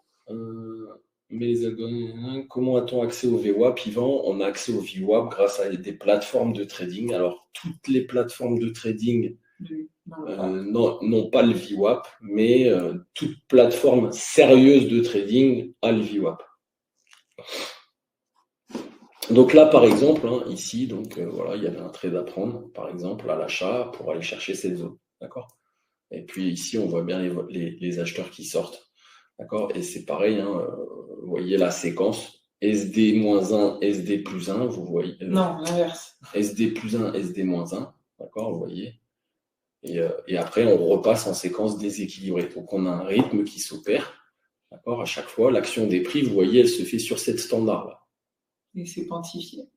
Mais les algorithmes, comment a-t-on accès au VWAP, Yvan? On a accès au VWAP grâce à des plateformes de trading. Alors, toutes les plateformes de trading n'ont pas le VWAP, mais toute plateforme sérieuse de trading a le VWAP. Donc là, par exemple, hein, ici, donc voilà, il y avait un trade à prendre, par exemple, à l'achat pour aller chercher cette zone. D'accord? Et puis ici, on voit bien les acheteurs qui sortent. D'accord? Et c'est pareil, hein, vous voyez la séquence SD-1, SD+1, vous voyez. Non, l'inverse. SD+1, SD-1, d'accord, vous voyez. Et après, on repasse en séquence déséquilibrée. Donc, on a un rythme qui s'opère. D'accord? À chaque fois, l'action des prix, vous voyez, elle se fait sur cette standard-là. Et c'est quantifié.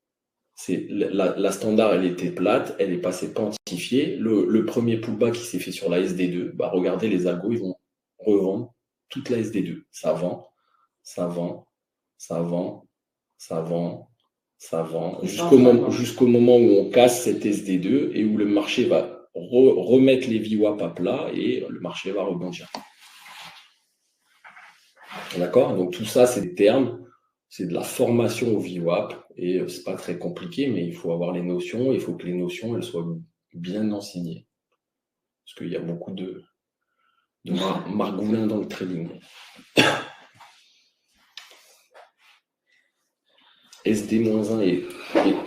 La standard, elle était plate, elle est passée quantifiée. Le premier pullback qui s'est fait sur la SD2, bah, regardez, les algos, ils vont revendre toute la SD2. Ça vend, ça vend, ça vend, ça vend, ça vend, jusqu'au moment où on casse cette SD2 et où le marché va remettre les VWAP à plat et le marché va rebondir. D'accord? Donc tout ça, c'est des termes, c'est de la formation au VWAP et c'est pas très compliqué, mais il faut avoir les notions, il faut que les notions elles soient bien enseignées. Parce qu'il y a beaucoup de margoulins dans le trading. SD-1 et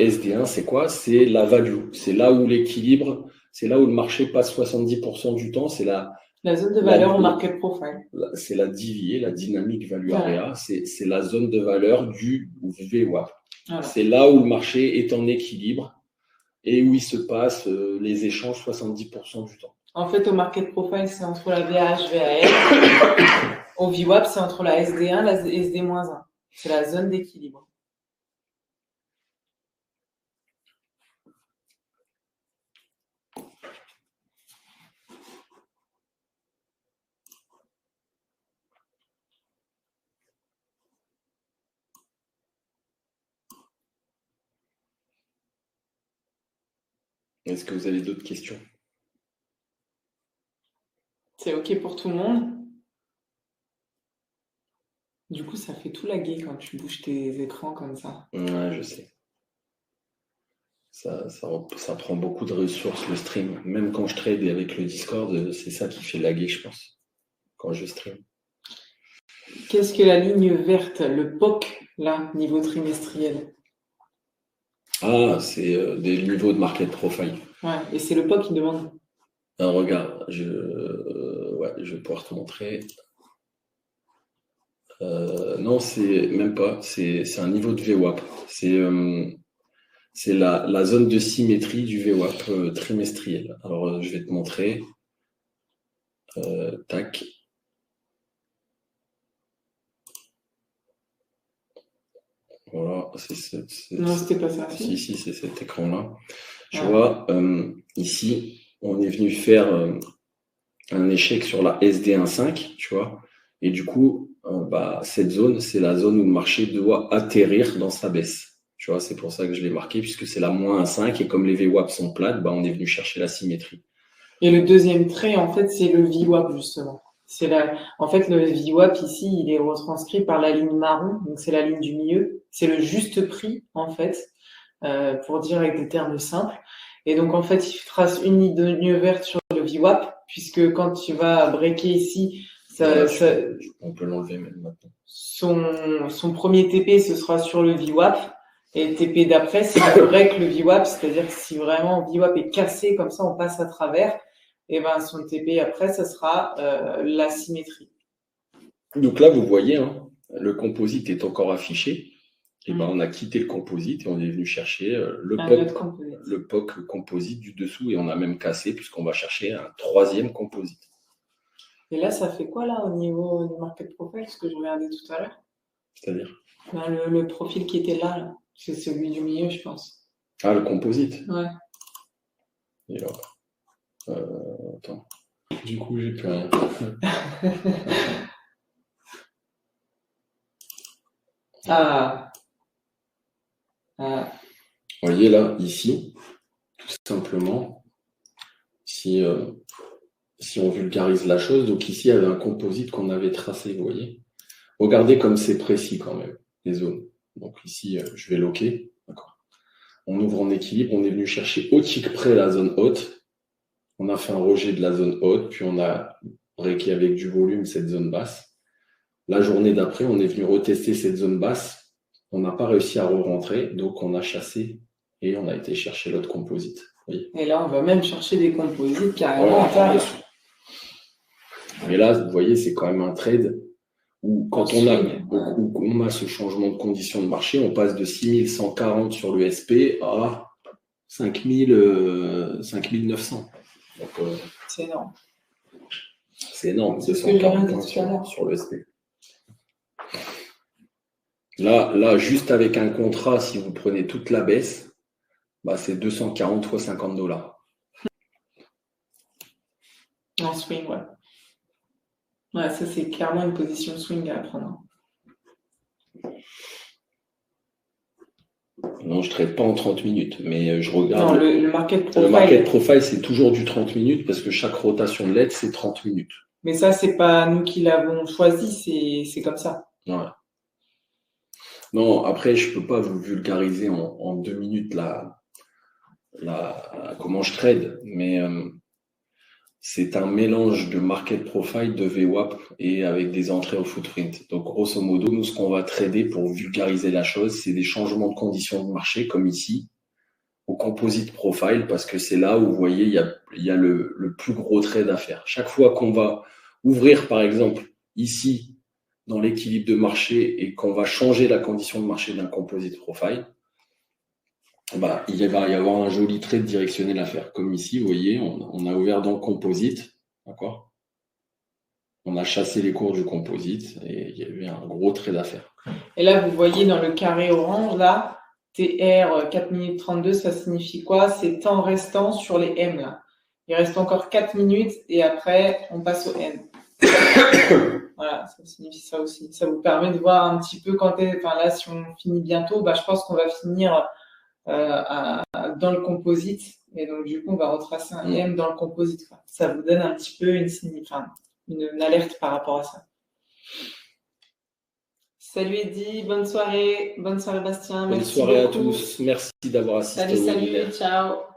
SD1, c'est quoi? C'est la value. C'est là où l'équilibre, c'est là où le marché passe 70% du temps. C'est la zone de valeur au market profile. C'est la DVA, la dynamic value area. C'est la zone de valeur du VWAP. Voilà. C'est là où le marché est en équilibre et où il se passe les échanges 70% du temps. En fait, au market profile, c'est entre la VH, VAL. Au VWAP, c'est entre la SD1 et la SD-1. C'est la zone d'équilibre. Est-ce que vous avez d'autres questions? C'est OK pour tout le monde? Du coup, ça fait tout laguer quand tu bouges tes écrans comme ça. Ouais, je sais. Ça prend beaucoup de ressources, le stream. Même quand je trade avec le Discord, c'est ça qui fait laguer, je pense, quand je stream. Qu'est-ce que la ligne verte, le POC, là, niveau trimestriel? Ah, c'est des niveaux de market profile. Ouais, et c'est le POC qui demande. Alors, regarde, je vais pouvoir te montrer. Non, c'est même pas. C'est un niveau de VWAP. C'est la zone de symétrie du VWAP trimestriel. Alors, je vais te montrer. Tac. Voilà. Non, c'était pas ça. Si, c'est cet écran-là. Je vois, ici, on est venu faire un échec sur la SD1.5, tu vois. Et du coup, cette zone, c'est la zone où le marché doit atterrir dans sa baisse. Tu vois, c'est pour ça que je l'ai marqué, puisque c'est la moins 1,5 et comme les VWAP sont plates, on est venu chercher la symétrie. Et le deuxième trait, en fait, c'est le VWAP, justement. En fait, le VWAP, ici, il est retranscrit par la ligne marron, donc c'est la ligne du milieu. C'est le juste prix, en fait, pour dire avec des termes simples. Et donc, en fait, il trace une ligne verte sur le VWAP, puisque quand tu vas breaker ici, on peut l'enlever même maintenant. Son premier TP, ce sera sur le VWAP. Et le TP d'après, c'est le break le VWAP, c'est-à-dire que si vraiment le VWAP est cassé, comme ça, on passe à travers. Et son TP après, ça sera la symétrie. Donc là, vous voyez, hein, le composite est encore affiché. Et on a quitté le composite et on est venu chercher le POC composite du dessous et on a même cassé puisqu'on va chercher un troisième composite. Et là, ça fait quoi là au niveau du market profile, ce que je regardais tout à l'heure? C'est-à-dire le profil qui était là, c'est celui du milieu, je pense. Ah, le composite. Ouais. Et là, attends. Du coup, j'ai plus rien. Vous voyez là, ici, tout simplement, si on vulgarise la chose, donc ici, il y avait un composite qu'on avait tracé, vous voyez. Regardez comme c'est précis quand même, les zones. Donc ici, je vais loquer. D'accord. On ouvre en équilibre, on est venu chercher au tick près la zone haute. On a fait un rejet de la zone haute, puis on a breaké avec du volume cette zone basse. La journée d'après, on est venu retester cette zone basse. On n'a pas réussi à re-rentrer, donc on a chassé et on a été chercher l'autre composite. Oui. Et là, on va même chercher des composites carrément en dessous. Mais là, vous voyez, c'est quand même un trade où quand on a ce changement de conditions de marché, on passe de 6140 sur le SP à 5900. Donc, c'est énorme. C'est énorme, 240 points sur le SP. Là, juste avec un contrat, si vous prenez toute la baisse, c'est 240 fois $50. En swing, ouais. Ouais, ça c'est clairement une position swing à prendre. Non, je ne trade pas en 30 minutes, mais je regarde. Non, le market profile. Le market profile, c'est toujours du 30 minutes parce que chaque rotation de LED, c'est 30 minutes. Mais ça, c'est pas nous qui l'avons choisi, c'est comme ça. Ouais. Non, après, je ne peux pas vous vulgariser en 2 minutes comment je trade, mais c'est un mélange de market profile, de VWAP et avec des entrées au footprint. Donc, grosso modo, nous, ce qu'on va trader pour vulgariser la chose, c'est des changements de conditions de marché, comme ici, au composite profile, parce que c'est là où, vous voyez, il y a le plus gros trade à faire. Chaque fois qu'on va ouvrir, par exemple, ici, dans l'équilibre de marché et qu'on va changer la condition de marché d'un composite profile, il va y avoir un joli trade directionnel à faire. Comme ici, vous voyez, on a ouvert dans le composite, d'accord ? On a chassé les cours du composite et il y avait un gros trade à faire. Et là, vous voyez dans le carré orange, là, TR 4 minutes 32, ça signifie quoi? C'est temps restant sur les M, là. Il reste encore 4 minutes et après, on passe au M. Voilà, ça signifie ça aussi. Ça vous permet de voir un petit peu là, si on finit bientôt, je pense qu'on va finir dans le composite. Et donc, du coup, on va retracer un M dans le composite. Ça vous donne un petit peu une alerte par rapport à ça. Salut Eddy, bonne soirée Bastien. Bonne soirée à tous. Merci d'avoir assisté. Salut, ciao.